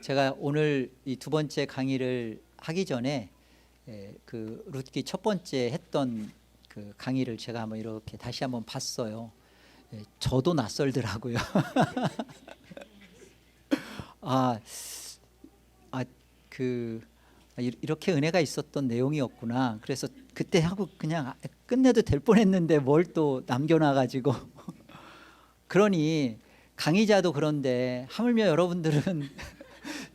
제가 오늘 이 두 번째 강의를 하기 전에 그 룻기 첫 번째 했던 그 강의를 제가 한번 이렇게 다시 한번 봤어요. 저도 낯설더라고요. 아, 그 이렇게 은혜가 있었던 내용이었구나. 그래서 그때 하고 그냥 끝내도 될 뻔했는데 뭘 또 남겨놔가지고 그러니 강의자도 그런데 하물며 여러분들은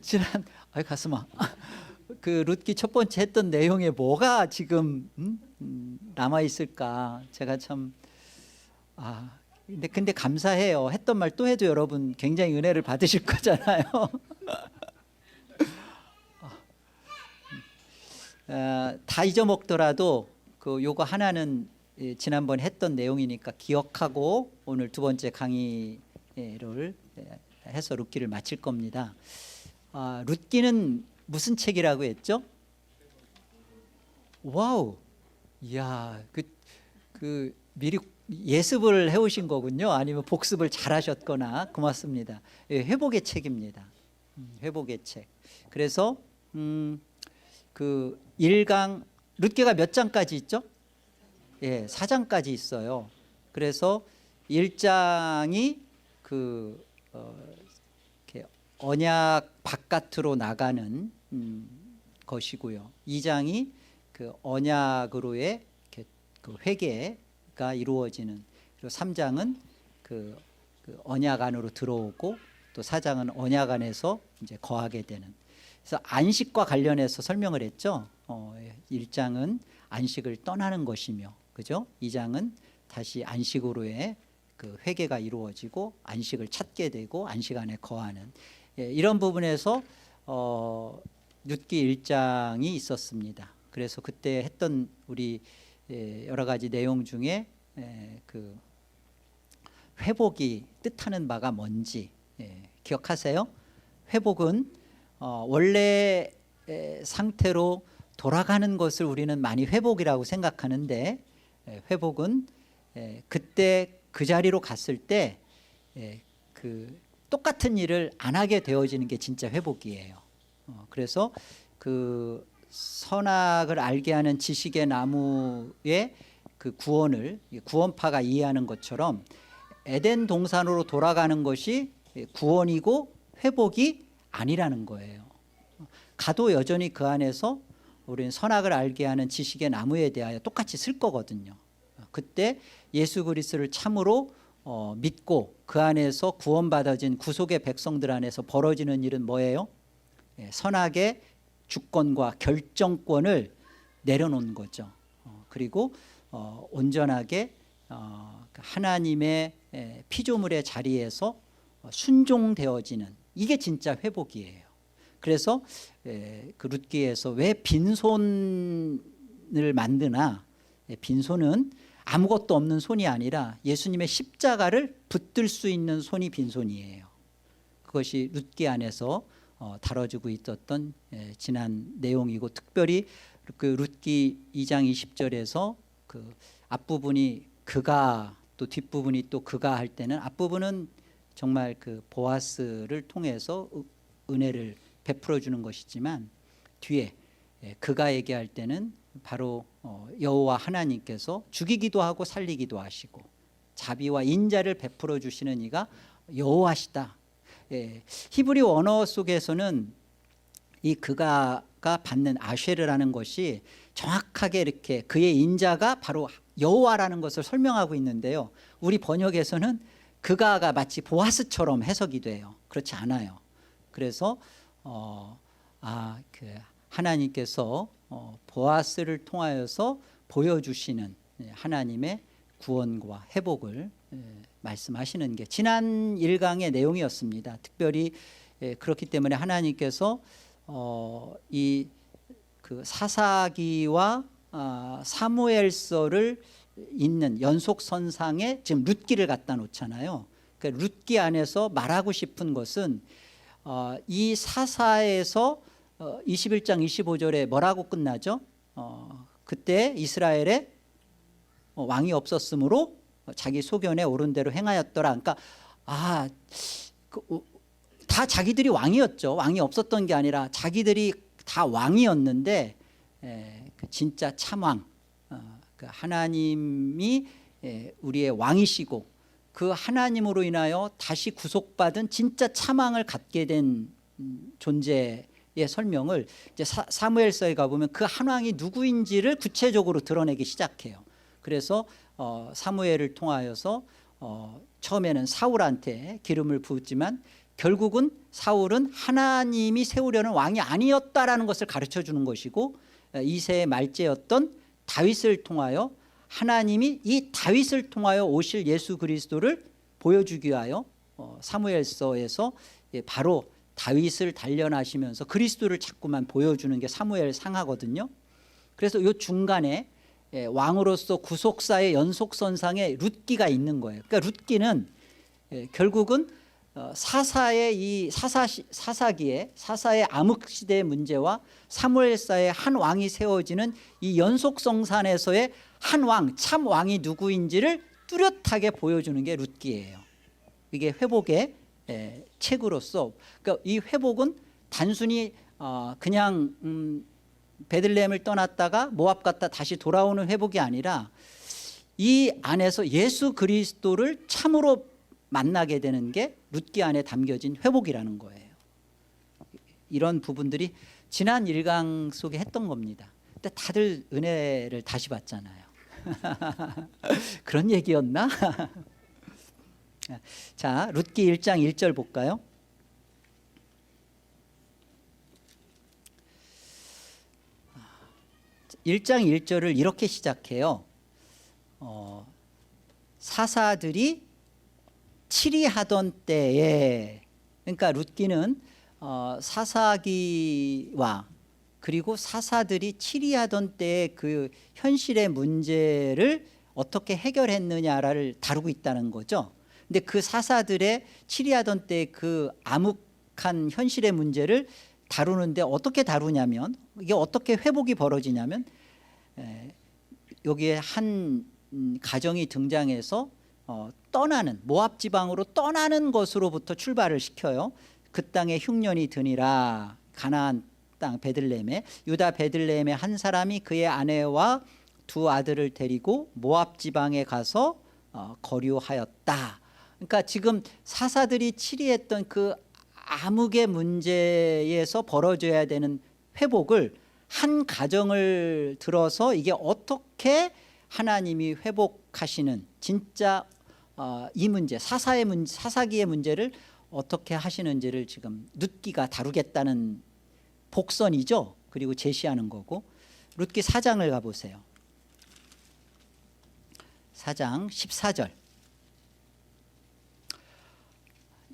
지난 가슴아 그 룻기 첫 번째 했던 내용에 뭐가 지금 남아 있을까? 제가 참 근데 감사해요. 했던 말 또 해도 여러분 굉장히 은혜를 받으실 거잖아요. 다 잊어먹더라도 그 요거 하나는 지난번 했던 내용이니까 기억하고 오늘 두 번째 강의를 해서 룻기를 마칠 겁니다. 룻기는 무슨 책이라고 했죠? 와우, 이야, 그 미리 예습을 해오신 거군요. 아니면 복습을 잘하셨거나. 고맙습니다. 회복의 책입니다. 회복의 책. 그래서 그 1강 룻기가 몇 장까지 있죠? 4장까지 있어요. 그래서 1장이 그 이렇게 언약 바깥으로 나가는 것이고요. 2장이 그 언약으로의 그 회개가 이루어지는, 그리고 3장은 그 언약 안으로 들어오고, 또 4장은 언약 안에서 이제 거하게 되는. 그래서 안식과 관련해서 설명을 했죠. 1장은 안식을 떠나는 것이며, 그죠? 2장은 다시 안식으로의 그 회개가 이루어지고 안식을 찾게 되고 안식 안에 거하는, 이런 부분에서 룻기 1장이 있었습니다. 그래서 그때 했던 우리 여러 가지 내용 중에 그 회복이 뜻하는 바가 뭔지 기억하세요? 회복은 원래 상태로 돌아가는 것을 우리는 많이 회복이라고 생각하는데, 회복은 그때 그 자리로 갔을 때 그 똑같은 일을 안 하게 되어지는 게 진짜 회복이에요. 그래서 그 선악을 알게 하는 지식의 나무의 그 구원을 구원파가 이해하는 것처럼 에덴 동산으로 돌아가는 것이 구원이고 회복이 아니라는 거예요. 가도 여전히 그 안에서 우리는 선악을 알게 하는 지식의 나무에 대하여 똑같이 쓸 거거든요. 그때 예수 그리스도를 참으로 믿고 그 안에서 구원받아진 구속의 백성들 안에서 벌어지는 일은 뭐예요? 선악의 주권과 결정권을 내려놓는 거죠. 그리고 온전하게 하나님의 피조물의 자리에서 순종되어지는, 이게 진짜 회복이에요. 그래서 그 룻기에서 왜 빈손을 만드나, 빈손은 아무것도 없는 손이 아니라 예수님의 십자가를 붙들 수 있는 손이 빈손이에요. 그것이 룻기 안에서 다뤄지고 있었던 지난 내용이고, 특별히 그 룻기 2장 20절에서 그 앞부분이 그가, 또 뒷부분이 또 그가 할 때는, 앞부분은 정말 그 보아스를 통해서 은혜를 베풀어 주는 것이지만, 뒤에 그가 얘기할 때는 바로 여호와 하나님께서 죽이기도 하고 살리기도 하시고 자비와 인자를 베풀어 주시는 이가 여호와시다. 히브리 언어 속에서는 이 그가가 받는 아쉐르라는 것이 정확하게 이렇게 그의 인자가 바로 여호와라는 것을 설명하고 있는데요, 우리 번역에서는 그가가 마치 보아스처럼 해석이 돼요. 그렇지 않아요. 그래서 그 하나님께서 보아스를 통하여서 보여주시는 하나님의 구원과 회복을 말씀하시는 게 지난 1강의 내용이었습니다. 특별히 그렇기 때문에 하나님께서 이 그 사사기와 사무엘서를 있는 연속선상에 지금 룻기를 갖다 놓잖아요. 그러니까 룻기 안에서 말하고 싶은 것은 이 사사에서 21장 25절에 뭐라고 끝나죠? 그때 이스라엘에 왕이 없었으므로 자기 소견에 옳은 대로 행하였더라. 그러니까 다 자기들이 왕이었죠. 왕이 없었던 게 아니라 자기들이 다 왕이었는데 그 진짜 참왕, 그 하나님이 우리의 왕이시고 그 하나님으로 인하여 다시 구속받은 진짜 참왕을 갖게 된 존재의 설명을 이제 사무엘서에 가보면 그 한 왕이 누구인지를 구체적으로 드러내기 시작해요. 그래서 사무엘을 통하여서 처음에는 사울한테 기름을 부었지만 결국은 사울은 하나님이 세우려는 왕이 아니었다라는 것을 가르쳐 주는 것이고, 이세의 말째였던 다윗을 통하여 하나님이 이 다윗을 통하여 오실 예수 그리스도를 보여주기 위하여 사무엘서에서 바로 다윗을 단련하시면서 그리스도를 자꾸만 보여주는 게 사무엘상하거든요. 그래서 이 중간에 왕으로서 구속사의 연속선상에 룻기가 있는 거예요. 그러니까 룻기는 결국은 사사의 암흑시대의 문제와 사무엘사의 한 왕이 세워지는 이 연속성산에서의 한 왕, 참 왕이 누구인지를 뚜렷하게 보여주는 게 룻기예요. 이게 회복의 책으로서, 그러니까 이 회복은 단순히 그냥 베들레헴을 떠났다가 모압 갔다 다시 돌아오는 회복이 아니라 이 안에서 예수 그리스도를 참으로 만나게 되는 게 룻기 안에 담겨진 회복이라는 거예요. 이런 부분들이 지난 1강 속에 했던 겁니다. 근데 다들 은혜를 다시 받잖아요. 그런 얘기였나? 자, 룻기 1장 1절 볼까요? (1장 1절을) 이렇게 시작해요. 사사들이 치리하던 때에, 그러니까 룻기는 사사기와 그리고 사사들이 치리하던 때의 그 현실의 문제를 어떻게 해결했느냐를 다루고 있다는 거죠. 근데 그 사사들의 치리하던 때의 그 암흑한 현실의 문제를 다루는데 어떻게 다루냐면, 이게 어떻게 회복이 벌어지냐면, 여기에 한 가정이 등장해서 떠나는, 모압 지방으로 떠나는 것으로부터 출발을 시켜요. 그 땅에 흉년이 드니라. 가나안 땅 베들레헴에, 유다 베들레헴의 한 사람이 그의 아내와 두 아들을 데리고 모압 지방에 가서 거류하였다. 그러니까 지금 사사들이 치리했던 그 암흑의 문제에서 벌어져야 되는 회복을 한 가정을 들어서 이게 어떻게 하나님이 회복하시는 진짜 이 문제, 사사기의 문제를 어떻게 하시는지를 지금 룻기가 다루겠다는 복선이죠. 그리고 제시하는 거고. 룻기 4장을 가보세요. 4장 14절.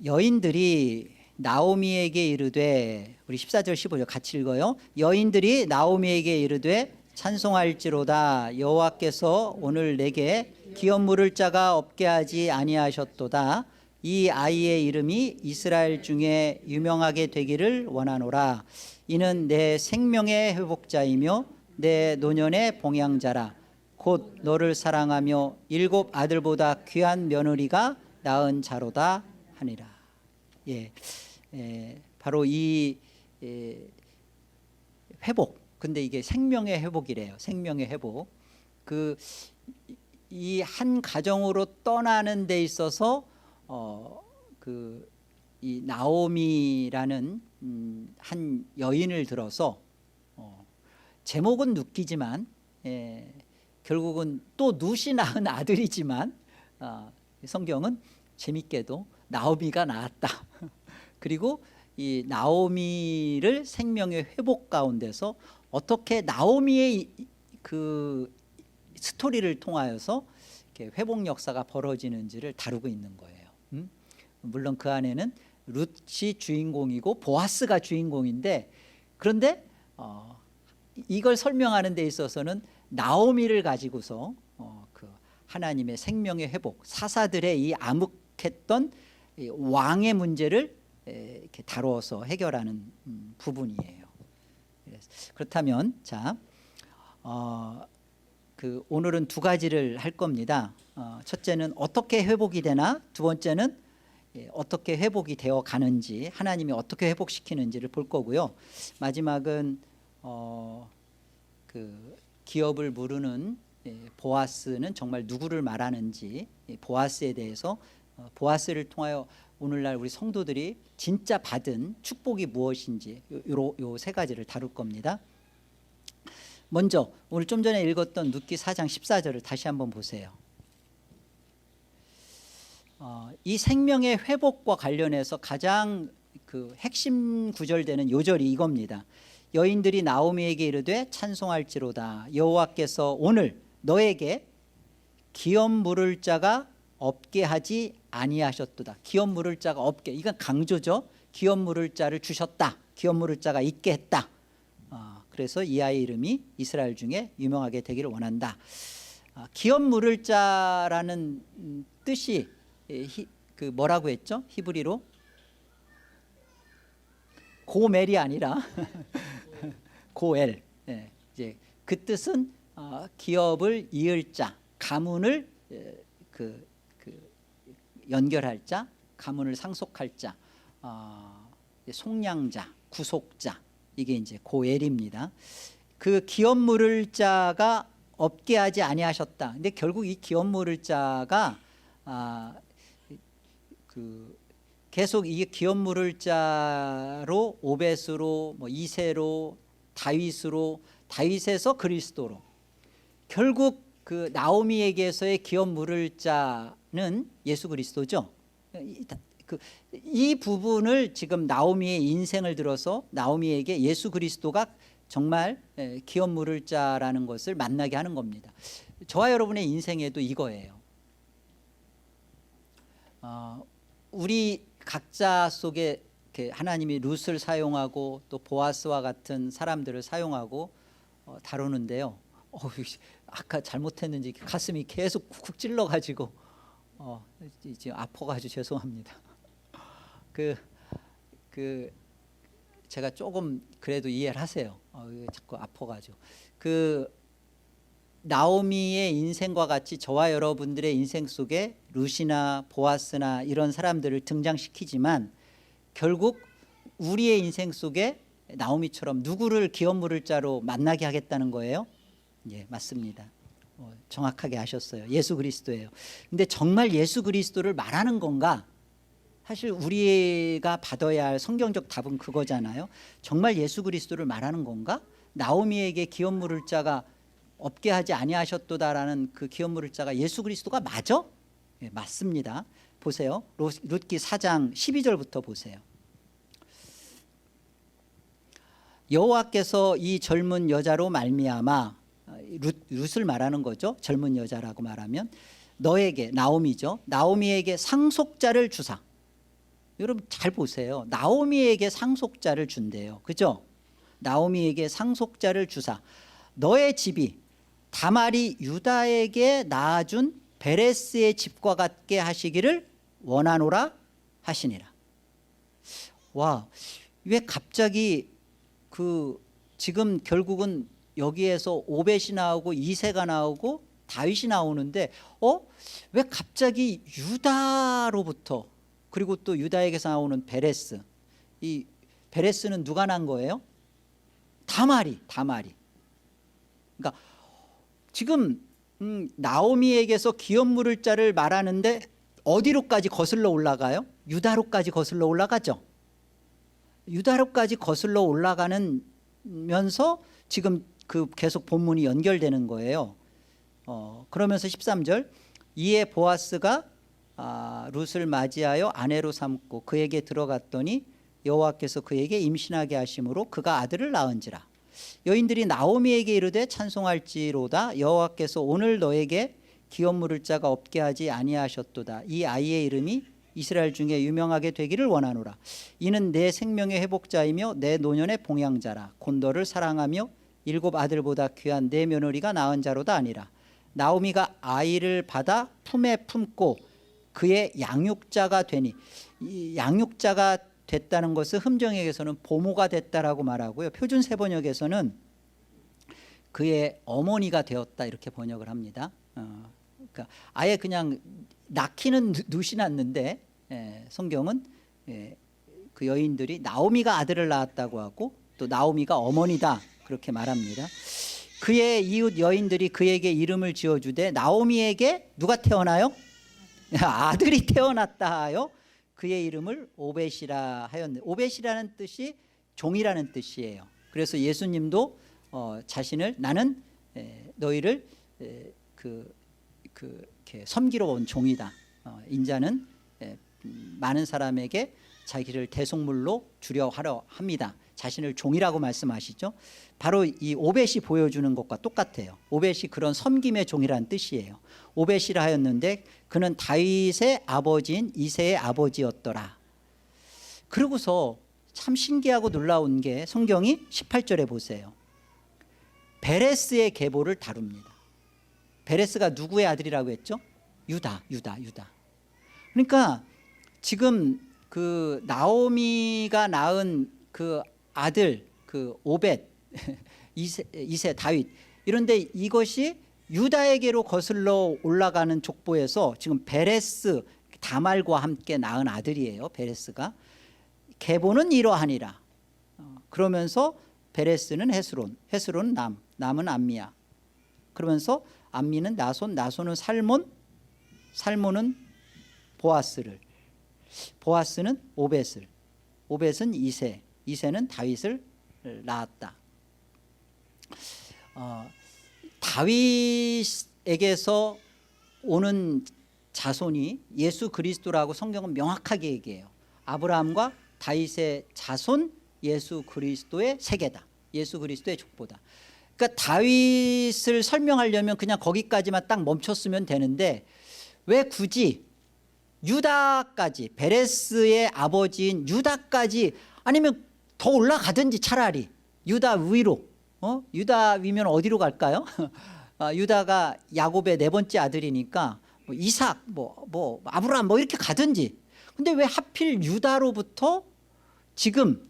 여인들이 나오미에게 이르되, 우리 14절 15절 같이 읽어요. 여인들이 나오미에게 이르되 찬송할지로다. 여호와께서 오늘 내게 기업 물을 자가 없게 하지 아니하셨도다. 이 아이의 이름이 이스라엘 중에 유명하게 되기를 원하노라. 이는 내 생명의 회복자이며 내 노년의 봉양자라. 곧 너를 사랑하며 7 아들보다 귀한 며느리가 낳은 자로다 하니라. 바로 이 회복. 근데 이게 생명의 회복이래요. 생명의 회복. 이 한 가정으로 떠나는 데 있어서 이 나오미라는 한 여인을 들어서 제목은 룻기지만 결국은 또 룻이 낳은 아들이지만 성경은 재밌게도 나오미가 낳았다. 그리고 이 나오미를 생명의 회복 가운데서 어떻게 나오미의 그 스토리를 통하여서 이렇게 회복 역사가 벌어지는지를 다루고 있는 거예요. 물론 그 안에는 룻이 주인공이고 보아스가 주인공인데, 그런데 이걸 설명하는 데 있어서는 나오미를 가지고서 그 하나님의 생명의 회복, 사사들의 이 암흑했던 이 왕의 문제를 이렇게 다루어서 해결하는 부분이에요. 그렇다면 자, 오늘은 두 가지를 할 겁니다. 첫째는 어떻게 회복이 되나, 두 번째는 어떻게 회복이 되어 가는지, 하나님이 어떻게 회복시키는지를 볼 거고요. 마지막은 그 기업을 무르는 보아스는 정말 누구를 말하는지, 보아스에 대해서 보아스를 통하여 오늘날 우리 성도들이 진짜 받은 축복이 무엇인지 요 세 가지를 다룰 겁니다. 먼저 오늘 좀 전에 읽었던 룻기 4장 14절을 다시 한번 보세요. 이 생명의 회복과 관련해서 가장 그 핵심 구절되는 요절이 이겁니다. 여인들이 나오미에게 이르되 찬송할지로다 여호와께서 오늘 너에게 기업 물을 자가 없게 하지 아니하셨도다. 기업 물을 자가 없게, 이건 강조죠. 기업 물을 자를 주셨다. 기업 물을 자가 있게 했다. 그래서 이 아이의 이름이 이스라엘 중에 유명하게 되기를 원한다. 기업 물을 자라는 뜻이 그 뭐라고 했죠? 히브리로 고멜이 아니라 고엘. 이제 그 뜻은 기업을 이을 자, 가문을 연결할 자, 가문을 상속할 자, 속량자, 구속자, 이게 이제 고엘입니다. 그 기업 물을 자가 없게 하지 아니하셨다. 근데 결국 이 기업 물을 자가 계속 이 기업 물을 자로 오벳으로 뭐 이새로 다윗으로, 다윗에서 그리스도로, 결국 그 나오미에게서의 기업 물을 자는 예수 그리스도죠. 이 부분을 지금 나오미의 인생을 들어서 나오미에게 예수 그리스도가 정말 기업 물을 자라는 것을 만나게 하는 겁니다. 저와 여러분의 인생에도 이거예요. 우리 각자 속에 하나님이 룻을 사용하고 또 보아스와 같은 사람들을 사용하고 다루는데요. 아까 잘못했는지 가슴이 계속 쿡쿡 찔러가지고 지금 아파가지고 죄송합니다. 제가 조금 그래도 이해를 하세요. 자꾸 아파가지고 나오미의 인생과 같이 저와 여러분들의 인생 속에 룻이나 보아스나 이런 사람들을 등장시키지만 결국 우리의 인생 속에 나오미처럼 누구를 기업 물을 자로 만나게 하겠다는 거예요? 예, 맞습니다. 정확하게 아셨어요. 예수 그리스도예요. 근데 정말 예수 그리스도를 말하는 건가? 사실 우리가 받아야 할 성경적 답은 그거잖아요. 정말 예수 그리스도를 말하는 건가? 나오미에게 기업 물을 자가 없게 하지 아니하셨도다라는 그 기업 물을 자가 예수 그리스도가 맞아? 예, 맞습니다. 보세요. 룻기 4장 12절부터 보세요. 여호와께서 이 젊은 여자로 말미암아, 룻을 말하는 거죠. 젊은 여자라고 말하면 너에게, 나오미죠. 나오미에게 상속자를 주사. 여러분 잘 보세요. 나오미에게 상속자를 준대요. 그죠? 나오미에게 상속자를 주사 너의 집이 다말이 유다에게 낳아준 베레스의 집과 같게 하시기를 원하노라 하시니라. 와, 왜 갑자기 지금 결국은 여기에서 오벳이 나오고 이새가 나오고 다윗이 나오는데 왜 갑자기 유다로부터, 그리고 또 유다에게서 나오는 베레스, 이 베레스는 누가 난 거예요? 다말이. 그러니까 지금 나오미에게서 기업 물을 자를 말하는데 어디로까지 거슬러 올라가요? 유다로까지 거슬러 올라가죠. 유다로까지 거슬러 올라가면서 지금 계속 본문이 연결되는 거예요. 그러면서 13절 이에 보아스가 룻을 맞이하여 아내로 삼고 그에게 들어갔더니 여호와께서 그에게 임신하게 하심으로 그가 아들을 낳은지라. 여인들이 나오미에게 이르되 찬송할지로다 여호와께서 오늘 너에게 기업 물을 자가 없게 하지 아니하셨도다. 이 아이의 이름이 이스라엘 중에 유명하게 되기를 원하노라. 이는 내 생명의 회복자이며 내 노년의 봉양자라. 곧 너를 사랑하며 7 아들보다 귀한 내 며느리가 낳은 자로다 아니라. 나오미가 아이를 받아 품에 품고 그의 양육자가 되니, 이 양육자가 됐다는 것을 흠정역에서는 보모가 됐다라고 말하고요. 표준 세번역에서는 그의 어머니가 되었다 이렇게 번역을 합니다. 그러니까 아예 그냥 낳기는 룻이 낳는데 성경은 그 여인들이 나오미가 아들을 낳았다고 하고 또 나오미가 어머니다 그렇게 말합니다. 그의 이웃 여인들이 그에게 이름을 지어주되 나오미에게 누가 태어나요? 아들이 태어났다 하여 그의 이름을 오벳이라 하였는데, 오벳이라는 뜻이 종이라는 뜻이에요. 그래서 예수님도 자신을 나는 너희를 이렇게 섬기러 온 종이다. 인자는 많은 사람에게 자기를 대속물로 주려 하려 합니다. 자신을 종이라고 말씀하시죠. 바로 이 오벳이 보여주는 것과 똑같아요. 오벳이 그런 섬김의 종이라는 뜻이에요. 오벳이라 하였는데 그는 다윗의 아버지인 이새의 아버지였더라. 그러고서 참 신기하고 놀라운 게 성경이 18절에 보세요. 베레스의 계보를 다룹니다. 베레스가 누구의 아들이라고 했죠? 유다. 그러니까 지금 그 나오미가 낳은 그 아들 그 오벳 이새 다윗, 이런데 이것이 유다에게로 거슬러 올라가는 족보에서 지금 베레스 다말과 함께 낳은 아들이에요. 베레스가 계보는 이러하니라. 그러면서 베레스는 헤스론, 헤스론은 남은 암미야. 그러면서 암미는 나손, 나손은 살몬, 살몬은 보아스를, 보아스는 오벳을, 오벳은 이새, 이새는 다윗을 낳았다. 다윗에게서 오는 자손이 예수 그리스도라고 성경은 명확하게 얘기해요. 아브라함과 다윗의 자손 예수 그리스도의 세계다. 예수 그리스도의 족보다. 그러니까 다윗을 설명하려면 그냥 거기까지만 딱 멈췄으면 되는데 왜 굳이 유다까지, 베레스의 아버지인 유다까지, 아니면 더 올라가든지 차라리 유다 위로, 유다 위면 어디로 갈까요? 유다가 야곱의 네 번째 아들이니까 뭐 이삭, 뭐 아브라함 뭐 이렇게 가든지. 근데 왜 하필 유다로부터 지금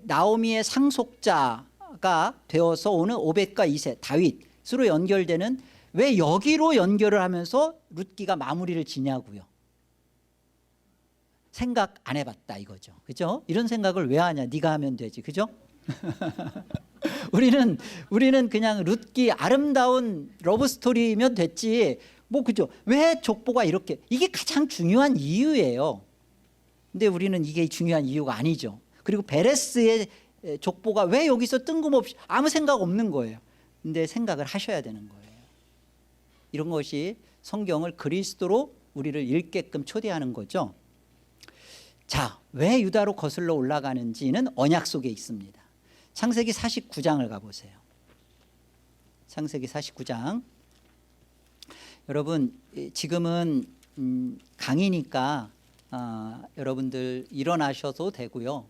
나오미의 상속자가 되어서 오는 오벳과 이새 다윗으로 연결되는, 왜 여기로 연결을 하면서 룻기가 마무리를 지냐고요. 생각 안 해봤다 이거죠. 그죠? 이런 생각을 왜 하냐? 네가 하면 되지. 그죠? 우리는 그냥 룻기 아름다운 러브 스토리면 됐지. 뭐 그죠? 왜 족보가 이렇게, 이게 가장 중요한 이유예요. 근데 우리는 이게 중요한 이유가 아니죠. 그리고 베레스의 족보가 왜 여기서 뜬금없이 아무 생각 없는 거예요. 근데 생각을 하셔야 되는 거예요. 이런 것이 성경을 그리스도로 우리를 읽게끔 초대하는 거죠. 자, 왜 유다로 거슬러 올라가는지는 언약 속에 있습니다. 창세기 49장을 가보세요. 창세기 49장. 여러분 지금은 강의니까 여러분들 일어나셔도 되고요.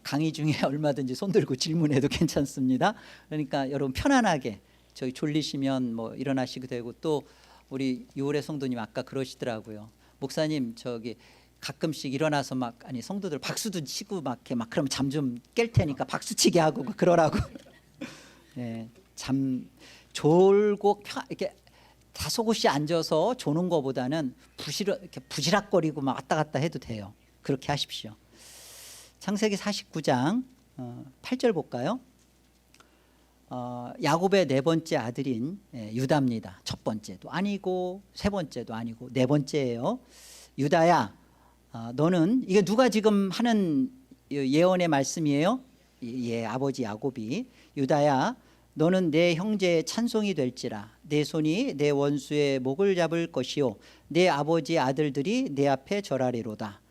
강의 중에 얼마든지 손 들고 질문해도 괜찮습니다. 그러니까 여러분 편안하게, 저희 졸리시면 뭐 일어나시게 되고, 또 우리 유월의 성도님 아까 그러시더라고요. 목사님 저기 가끔씩 일어나서 막, 아니 성도들 박수도 치고 막 이렇게 막 그러면 잠 좀 깰 테니까 박수치게 하고 그러라고. 네, 잠 졸고 이렇게 다소곳이 앉아서 조는 것보다는 이렇게 부지락거리고 막 왔다 갔다 해도 돼요. 그렇게 하십시오. 창세기 49장 8절 볼까요? 야곱의 네 번째 아들인 유다입니다. 첫 번째도 아니고 세 번째도 아니고 네 번째예요. 유다야, 너는, 이게 누가 지금 하는 예언의 말씀이에요? 아버지 야곱이. 유다야, 너는 내 형제의 찬송이 될지라. 내 손이 내 원수의 목을 잡을 것이요 내 아버지 아들들이 내 앞에 절하리로다.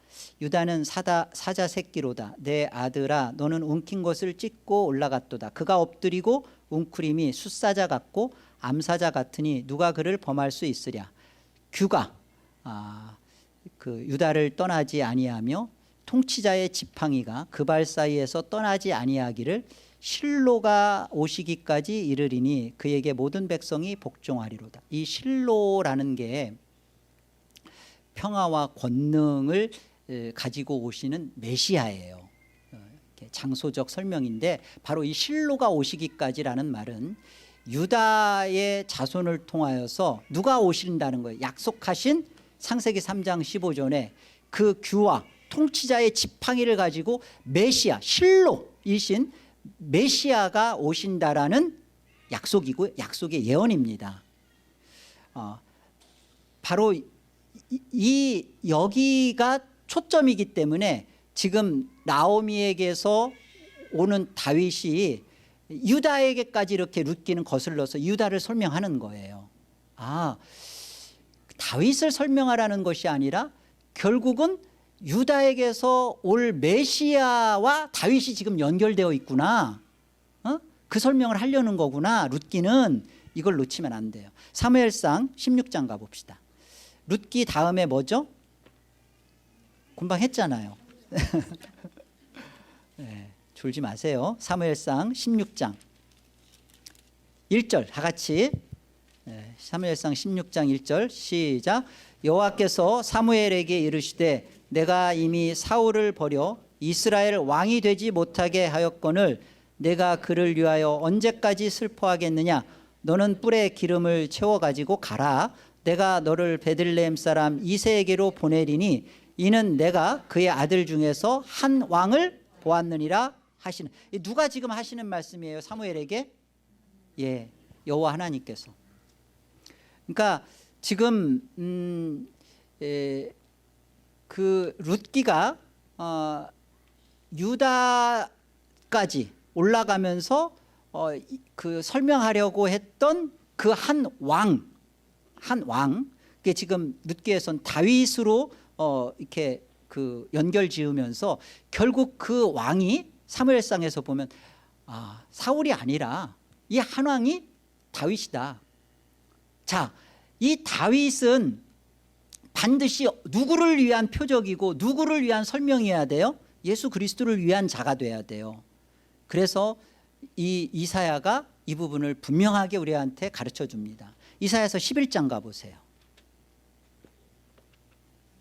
유다는 사자 새끼로다. 내 아들아, 너는 움킨 것을 찢고 올라갔도다. 그가 엎드리고 웅크림이 숫사자 같고 암사자 같으니 누가 그를 범할 수 있으랴. 규가 그 유다를 떠나지 아니하며 통치자의 지팡이가 그 발 사이에서 떠나지 아니하기를 실로가 오시기까지 이르리니 그에게 모든 백성이 복종하리로다. 이 실로라는 게 평화와 권능을 가지고 오시는 메시아예요. 장소적 설명인데, 바로 이 실로가 오시기까지라는 말은 유다의 자손을 통하여서 누가 오신다는 거예요. 약속하신 창세기 3장 15절에 그 규와 통치자의 지팡이를 가지고 메시아, 실로이신 메시아가 오신다라는 약속이고 약속의 예언입니다. 바로 여기가 초점이기 때문에 지금 나오미에게서 오는 다윗이 유다에게까지 이렇게 룻기는 거슬러서 유다를 설명하는 거예요. 다윗을 설명하라는 것이 아니라 결국은 유다에게서 올 메시아와 다윗이 지금 연결되어 있구나. 그 설명을 하려는 거구나. 룻기는 이걸 놓치면 안 돼요. 사무엘상 16장 가봅시다. 룻기 다음에 뭐죠? 금방 했잖아요. 네, 졸지 마세요. 사무엘상 16장 1절 다 같이. 사무엘상 16장 1절 시작. 여호와께서 사무엘에게 이르시되 내가 이미 사울을 버려 이스라엘 왕이 되지 못하게 하였거늘 내가 그를 위하여 언제까지 슬퍼하겠느냐. 너는 뿔에 기름을 채워가지고 가라. 내가 너를 베들레헴 사람 이새에게로 보내리니 이는 내가 그의 아들 중에서 한 왕을 보았느니라 하시는. 누가 지금 하시는 말씀이에요? 사무엘에게? 예, 여호와 하나님께서. 그러니까 지금 그 룻기가 유다까지 올라가면서 그 설명하려고 했던 그 한 왕, 그게 지금 룻기에선 다윗으로 이렇게 그 연결 지으면서 결국 그 왕이 사무엘상에서 보면 사울이 아니라 이 한 왕이 다윗이다. 자, 이 다윗은 반드시 누구를 위한 표적이고 누구를 위한 설명이어야 돼요? 예수 그리스도를 위한 자가 돼야 돼요. 그래서 이 이사야가 이 부분을 분명하게 우리한테 가르쳐 줍니다. 이사야서 11장 가보세요.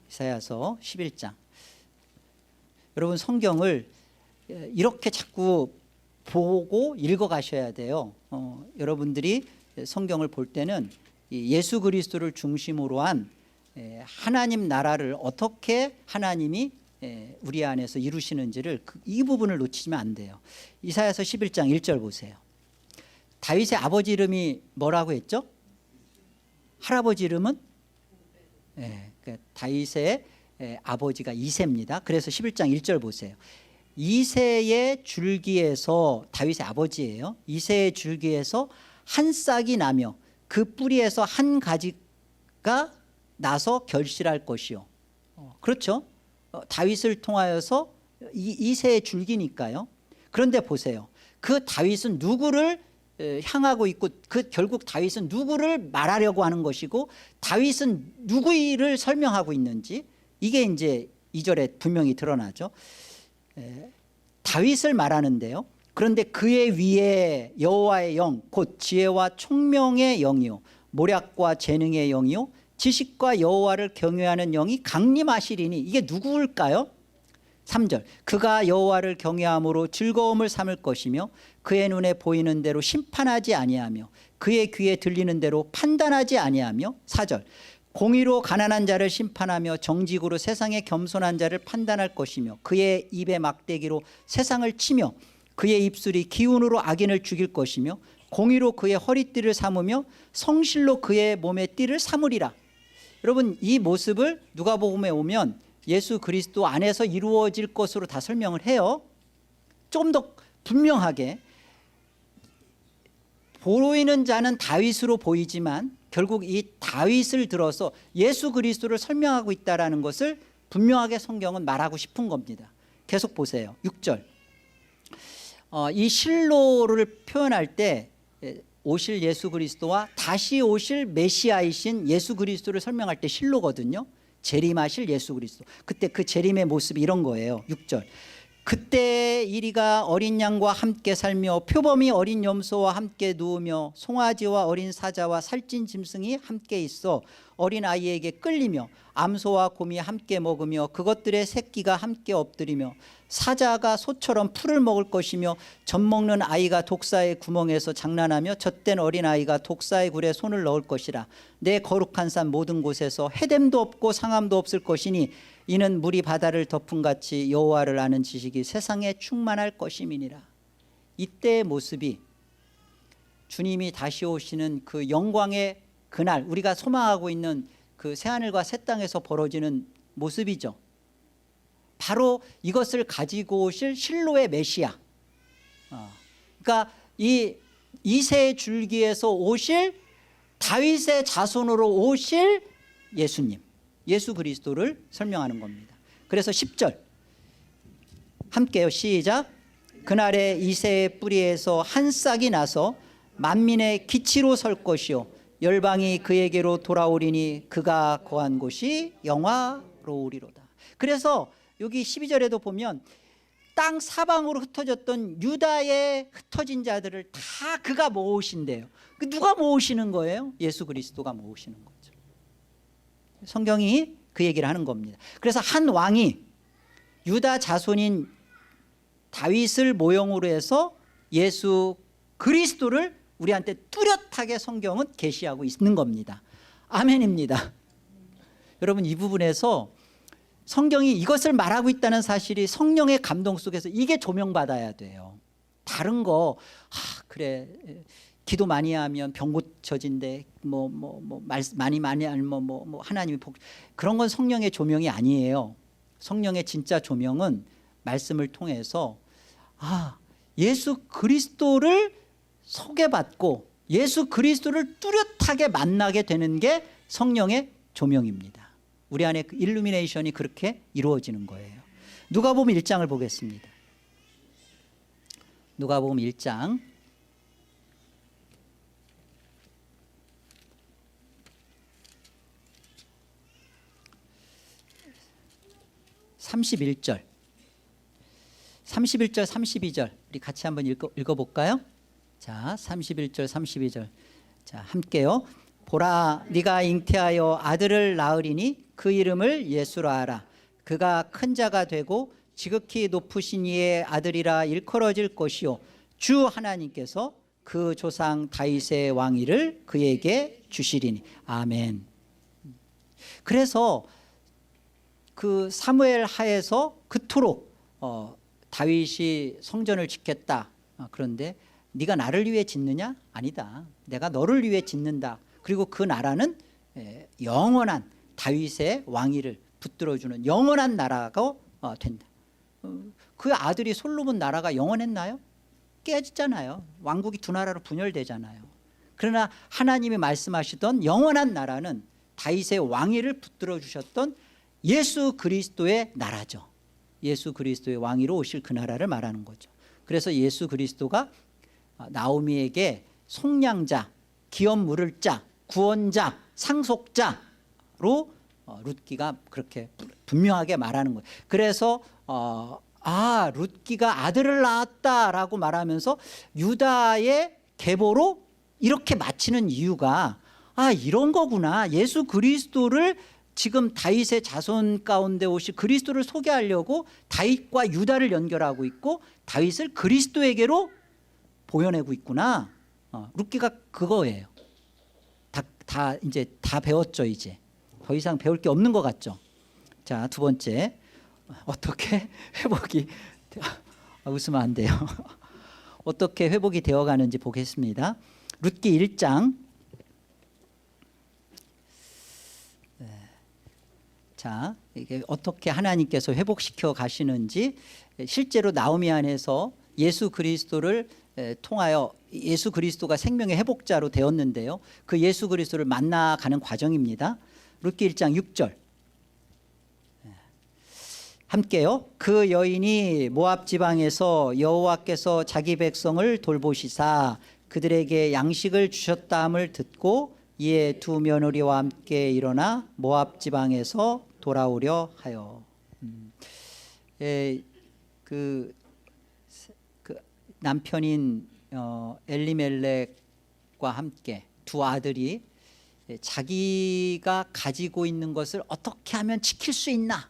이사야서 11장. 여러분 성경을 이렇게 자꾸 보고 읽어 가셔야 돼요. 여러분들이 성경을 볼 때는 예수 그리스도를 중심으로 한 하나님 나라를 어떻게 하나님이 우리 안에서 이루시는지를 이 부분을 놓치면 안 돼요. 이사야서 11장 1절 보세요. 다윗의 아버지 이름이 뭐라고 했죠? 할아버지 이름은? 다윗의 아버지가 이새입니다. 그래서 11장 1절 보세요. 이새의 줄기에서, 다윗의 아버지예요. 이새의 줄기에서 한 싹이 나며 그 뿌리에서 한 가지가 나서 결실할 것이요. 그렇죠? 다윗을 통하여서 이새의 줄기니까요. 그런데 보세요. 그 다윗은 누구를 향하고 있고 결국 다윗은 누구를 말하려고 하는 것이고 다윗은 누구를 설명하고 있는지 이게 이제 2절에 분명히 드러나죠. 다윗을 말하는데요. 그런데 그의 위에 여호와의 영 곧 지혜와 총명의 영이요 모략과 재능의 영이요 지식과 여호와를 경외하는 영이 강림하시리니 이게 누구일까요? 3절 그가 여호와를 경외함으로 즐거움을 삼을 것이며 그의 눈에 보이는 대로 심판하지 아니하며 그의 귀에 들리는 대로 판단하지 아니하며 4절 공의로 가난한 자를 심판하며 정직으로 세상의 겸손한 자를 판단할 것이며 그의 입에 막대기로 세상을 치며 그의 입술이 기운으로 악인을 죽일 것이며 공의로 그의 허리띠를 삼으며 성실로 그의 몸의 띠를 삼으리라. 여러분 이 모습을 누가복음에 오면 예수 그리스도 안에서 이루어질 것으로 다 설명을 해요. 좀 더 분명하게 보이는 자는 다윗으로 보이지만 결국 이 다윗을 들어서 예수 그리스도를 설명하고 있다는 것을 분명하게 성경은 말하고 싶은 겁니다. 계속 보세요. 6절 이 실로를 표현할 때 오실 예수 그리스도와 다시 오실 메시아이신 예수 그리스도를 설명할 때 실로거든요. 재림하실 예수 그리스도. 그때 그 재림의 모습이 이런 거예요. 6절 그때 이리가 어린 양과 함께 살며 표범이 어린 염소와 함께 누우며 송아지와 어린 사자와 살찐 짐승이 함께 있어 어린 아이에게 끌리며 암소와 곰이 함께 먹으며 그것들의 새끼가 함께 엎드리며 사자가 소처럼 풀을 먹을 것이며 젖먹는 아이가 독사의 구멍에서 장난하며 젖된 어린아이가 독사의 굴에 손을 넣을 것이라. 내 거룩한 산 모든 곳에서 해됨도 없고 상함도 없을 것이니 이는 물이 바다를 덮은 같이 여호와를 아는 지식이 세상에 충만할 것임이니라. 이때의 모습이 주님이 다시 오시는 그 영광의 그날, 우리가 소망하고 있는 그 새하늘과 새 땅에서 벌어지는 모습이죠. 바로 이것을 가지고 오실 실로의 메시아, 그러니까 이 이새의 줄기에서 오실 다윗의 자손으로 오실 예수님, 예수 그리스도를 설명하는 겁니다. 그래서 10절 함께요. 시작. 그날에 이새의 뿌리에서 한 싹이 나서 만민의 기치로 설 것이요 열방이 그에게로 돌아오리니 그가 거한 곳이 영화로우리로다. 그래서 여기 12절에도 보면 땅 사방으로 흩어졌던 유다의 흩어진 자들을 다 그가 모으신대요. 누가 모으시는 거예요? 예수 그리스도가 모으시는 거죠. 성경이 그 얘기를 하는 겁니다. 그래서 한 왕이 유다 자손인 다윗을 모형으로 해서 예수 그리스도를 우리한테 뚜렷하게 성경은 계시하고 있는 겁니다. 아멘입니다. 여러분, 이 부분에서 성경이 이것을 말하고 있다는 사실이 성령의 감동 속에서 이게 조명받아야 돼요. 다른 거 그래 기도 많이 하면 병 고쳐진대, 많이 알면 하나님이 그런 건 성령의 조명이 아니에요. 성령의 진짜 조명은 말씀을 통해서 예수 그리스도를 소개받고 예수 그리스도를 뚜렷하게 만나게 되는 게 성령의 조명입니다. 우리 안에 그 일루미네이션이 그렇게 이루어지는 거예요. 누가복음 1장을 보겠습니다. 누가복음 1장 31절 32절 우리 같이 한번 읽어볼까요? 자, 31절 32절 자, 함께요. 보라, 네가 잉태하여 아들을 낳으리니 그 이름을 예수라 하라. 그가 큰 자가 되고 지극히 높으신 이의 아들이라 일컬어질 것이요 주 하나님께서 그 조상 다윗의 왕위를 그에게 주시리니. 아멘. 그래서 그 사무엘 하에서 그토록 다윗이 성전을 짓겠다. 그런데 네가 나를 위해 짓느냐? 아니다. 내가 너를 위해 짓는다. 그리고 그 나라는 영원한 다윗의 왕위를 붙들어주는 영원한 나라가 된다. 그 아들이 솔로몬 나라가 영원했나요? 깨졌잖아요. 왕국이 두 나라로 분열되잖아요. 그러나 하나님이 말씀하시던 영원한 나라는 다윗의 왕위를 붙들어 주셨던 예수 그리스도의 나라죠. 예수 그리스도의 왕위로 오실 그 나라를 말하는 거죠. 그래서 예수 그리스도가 나오미에게 속량자, 기업 물을 자, 구원자, 상속자로 룻기가 그렇게 분명하게 말하는 거예요. 그래서 룻기가 아들을 낳았다라고 말하면서 유다의 계보로 이렇게 마치는 이유가 이런 거구나. 예수 그리스도를 지금 다윗의 자손 가운데 오실 그리스도를 소개하려고 다윗과 유다를 연결하고 있고 다윗을 그리스도에게로 보여내고 있구나. 룻기가 그거예요. 이제 다 배웠죠. 이제 더 이상 배울 게 없는 것 같죠. 자, 두 번째, 어떻게 회복이 웃으면 안 돼요. 어떻게 회복이 되어가는지 보겠습니다. 룻기 1장. 자, 이게 어떻게 하나님께서 회복시켜 가시는지 실제로 나오미 안에서 예수 그리스도를 통하여 예수 그리스도가 생명의 회복자로 되었는데요. 그 예수 그리스도를 만나가는 과정입니다. 룻기 1장 6절 함께요. 그 여인이 모압 지방에서 여호와께서 자기 백성을 돌보시사 그들에게 양식을 주셨다함을 듣고 이에 두 며느리와 함께 일어나 모압 지방에서 돌아오려 하여. 그 남편인 엘리멜렉과 함께 두 아들이 자기가 가지고 있는 것을 어떻게 하면 지킬 수 있나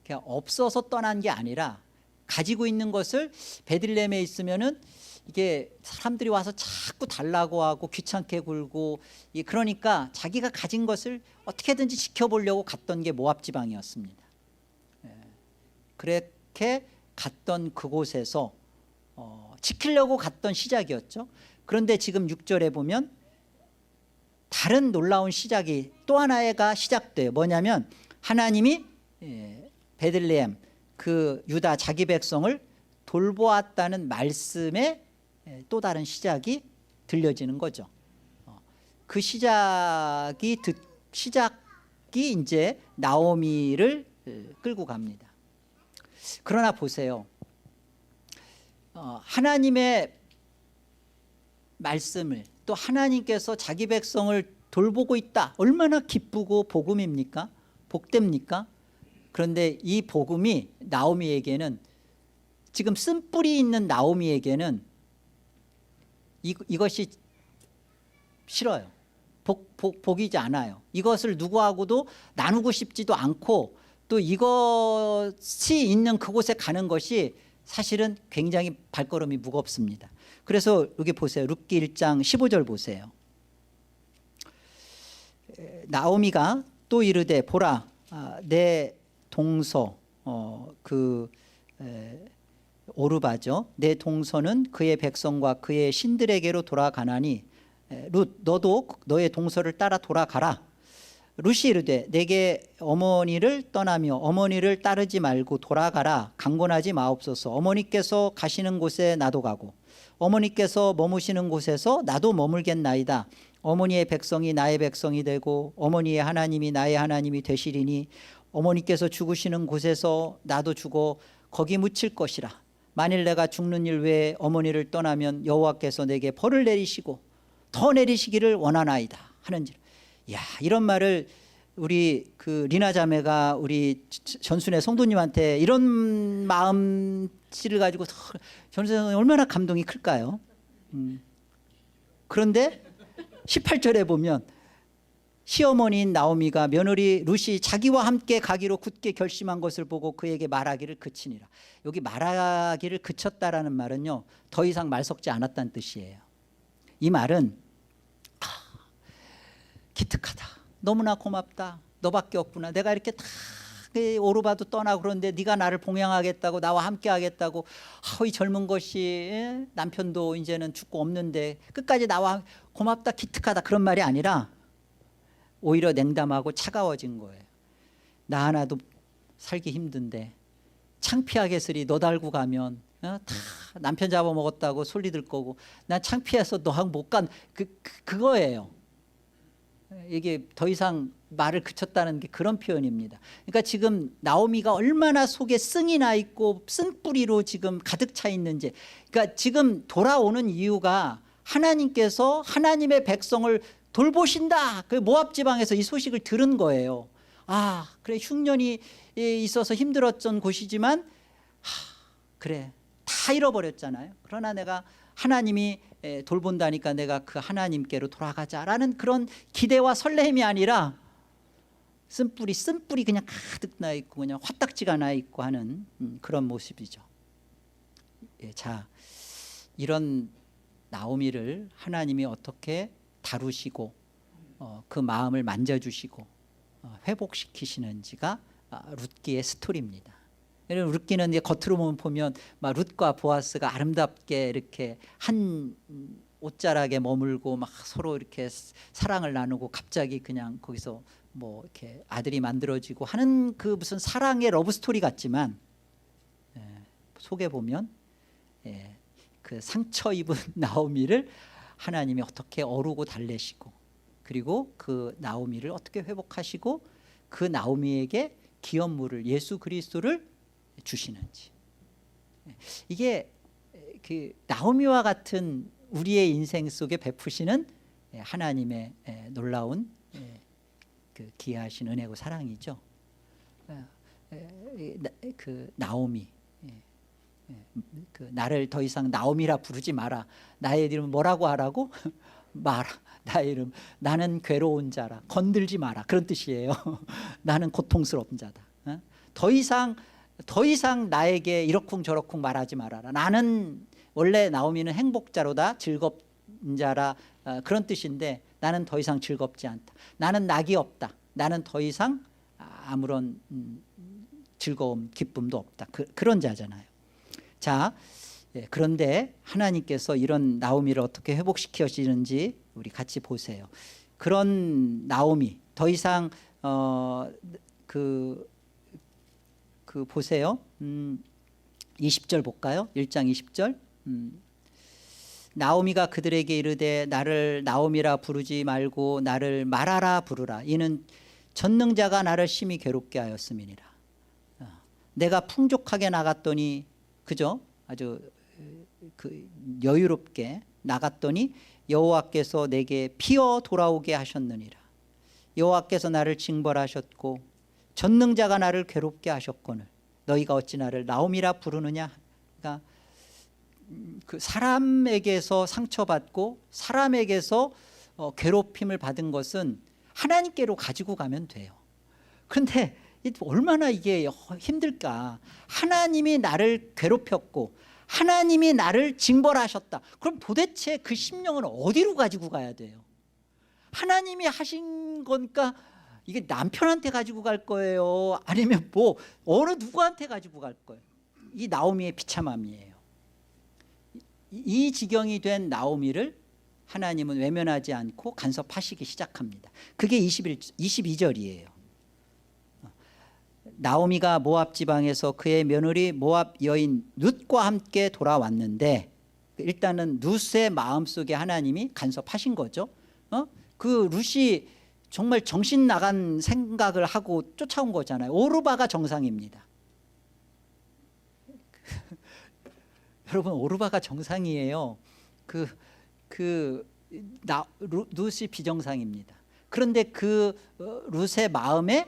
그냥 없어서 떠난 게 아니라 가지고 있는 것을 베들레헴에 있으면은 이게 사람들이 와서 자꾸 달라고 하고 귀찮게 굴고, 그러니까 자기가 가진 것을 어떻게든지 지켜보려고 갔던 게 모압 지방이었습니다. 그렇게 갔던 그곳에서 지키려고 갔던 시작이었죠. 그런데 지금 6절에 보면 다른 놀라운 시작이 또 하나가 시작돼요. 뭐냐면 하나님이 베들레헴 그 유다 자기 백성을 돌보았다는 말씀에 또 다른 시작이 들려지는 거죠. 그 시작이 이제 나오미를 끌고 갑니다. 그러나 보세요. 하나님의 말씀을 또 하나님께서 자기 백성을 돌보고 있다. 얼마나 기쁘고 복음입니까? 복됩니까? 그런데 이 복음이 나오미에게는, 지금 쓴뿌리 있는 나오미에게는 이것이 싫어요. 복이지 않아요. 이것을 누구하고도 나누고 싶지도 않고, 또 이것이 있는 그곳에 가는 것이 사실은 굉장히 발걸음이 무겁습니다. 그래서 여기 보세요. 룻기 1장 15절 보세요. 나오미가 또 이르되 보라, 내 동서 오르바죠. 내 동서는 그의 백성과 그의 신들에게로 돌아가나니 룻 너도 너의 동서를 따라 돌아가라. 룻이 이르되 내게 어머니를 떠나며 어머니를 따르지 말고 돌아가라. 강권하지 마옵소서. 어머니께서 가시는 곳에 나도 가고 어머니께서 머무시는 곳에서 나도 머물겠나이다. 어머니의 백성이 나의 백성이 되고 어머니의 하나님이 나의 하나님이 되시리니 어머니께서 죽으시는 곳에서 나도 죽어 거기 묻힐 것이라. 만일 내가 죽는 일 외에 어머니를 떠나면 여호와께서 내게 벌을 내리시고 더 내리시기를 원하나이다 하는지라. 야, 이런 말을 우리 그 리나 자매가 우리 전순의 성도님한테 이런 마음씨를 가지고 전순의 얼마나 감동이 클까요? 그런데 18절에 보면 시어머니인 나오미가 며느리 룻이 자기와 함께 가기로 굳게 결심한 것을 보고 그에게 말하기를 그치니라. 여기 말하기를 그쳤다라는 말은요, 더 이상 말 섞지 않았다는 뜻이에요. 이 말은 기특하다, 너무나 고맙다, 너밖에 없구나, 내가 이렇게 다 오르바도 떠나고 그런데 네가 나를 봉양하겠다고, 나와 함께 하겠다고, 이 젊은 것이 남편도 이제는 죽고 없는데 끝까지 나와 고맙다, 기특하다, 그런 말이 아니라 오히려 냉담하고 차가워진 거예요. 나 하나도 살기 힘든데 창피하겠으리 너 달고 가면 다 남편 잡아먹었다고 소리들 거고, 난 창피해서 너하고 못 간 그거예요. 이게 더 이상 말을 그쳤다는 게 그런 표현입니다. 그러니까 지금 나오미가 얼마나 속에 승이 나 있고 쓴뿌리로 지금 가득 차 있는지, 그러니까 지금 돌아오는 이유가 하나님께서 하나님의 백성을 돌보신다, 그 모압 지방에서 이 소식을 들은 거예요. 그래, 흉년이 있어서 힘들었던 곳이지만 그래, 다 잃어버렸잖아요. 그러나 내가 하나님이 돌본다니까 내가 그 하나님께로 돌아가자라는 그런 기대와 설렘이 아니라 쓴뿌리 그냥 가득 나 있고 그냥 화딱지가 나 있고 하는 그런 모습이죠. 자, 이런 나오미를 하나님이 어떻게 다루시고 그 마음을 만져주시고 회복시키시는지가 룻기의 스토리입니다. 룻기는 이제 겉으로 보면 막 룻과 보아스가 아름답게 이렇게 한 옷자락에 머물고 막 서로 이렇게 사랑을 나누고 갑자기 그냥 거기서 뭐 이렇게 아들이 만들어지고 하는 그 무슨 사랑의 러브 스토리 같지만, 속에 보면 그 상처 입은 나오미를 하나님이 어떻게 어루고 달래시고, 그리고 그 나오미를 어떻게 회복하시고 그 나오미에게 기업물을, 예수 그리스도를 주시는지, 이게 그 나오미와 같은 우리의 인생 속에 베푸시는 하나님의 놀라운 그 기이하신 은혜고 사랑이죠. 그 나오미, 그 나를 더 이상 나오미라 부르지 마라. 나의 이름 뭐라고 하라고? 마라. 나의 이름, 나는 괴로운 자라. 건들지 마라. 그런 뜻이에요. 나는 고통스러운 자다. 더 이상 나에게 이러쿵저러쿵 말하지 말아라. 나는 원래 나오미는 행복자로다, 즐겁은 자라, 그런 뜻인데 나는 더 이상 즐겁지 않다. 나는 낙이 없다. 나는 더 이상 아무런 즐거움, 기쁨도 없다. 그런 자잖아요. 자, 그런데 하나님께서 이런 나오미를 어떻게 회복시키시는지 우리 같이 보세요. 그런 나오미, 더 이상 보세요. 20절 볼까요? 1장 20절. 나오미가 그들에게 이르되 나를 나오미라 부르지 말고 나를 마라라 부르라. 이는 전능자가 나를 심히 괴롭게 하였음이니라. 내가 풍족하게 나갔더니, 그죠? 아주 여유롭게 나갔더니 여호와께서 내게 피어 돌아오게 하셨느니라. 여호와께서 나를 징벌하셨고 전능자가 나를 괴롭게 하셨거늘 너희가 어찌 나를 나오미라 부르느냐. 그러니까 그 사람에게서 상처받고 사람에게서 괴롭힘을 받은 것은 하나님께로 가지고 가면 돼요. 그런데 얼마나 이게 힘들까. 하나님이 나를 괴롭혔고 하나님이 나를 징벌하셨다. 그럼 도대체 그 심령은 어디로 가지고 가야 돼요? 하나님이 하신 거니까 이게 남편한테 가지고 갈 거예요? 아니면 뭐 어느 누구한테 가지고 갈 거예요? 이 나오미의 비참함이에요. 이 지경이 된 나오미를 하나님은 외면하지 않고 간섭하시기 시작합니다. 그게 22절이에요. 나오미가 모압 지방에서 그의 며느리 모압 여인 룻과 함께 돌아왔는데, 일단은 룻의 마음속에 하나님이 간섭하신 거죠. 그 룻이 정말 정신 나간 생각을 하고 쫓아온 거잖아요. 오르바가 정상입니다. 여러분, 오르바가 정상이에요. 룻이 비정상입니다. 그런데 그 룻의 마음에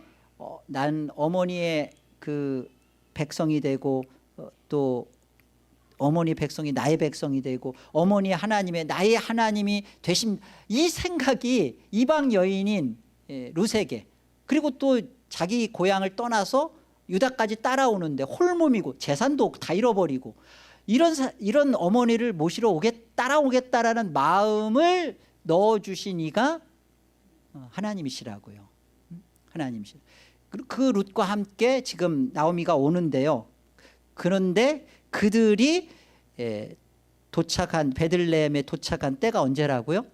난 어머니의 그 백성이 되고 또 어머니 백성이 나의 백성이 되고 어머니 하나님의 나의 하나님이 되신, 이 생각이 이방 여인인 룻에게, 그리고 또 자기 고향을 떠나서 유다까지 따라오는데 홀몸이고 재산도 다 잃어버리고 이런 어머니를 모시러 따라오겠다라는 마음을 넣어주신 이가 하나님이시라고요. 하나님이시라. 그 룻과 함께 지금 나오미가 오는데요. 그런데 그들이 베들레헴에 도착한 때가 언제라고요?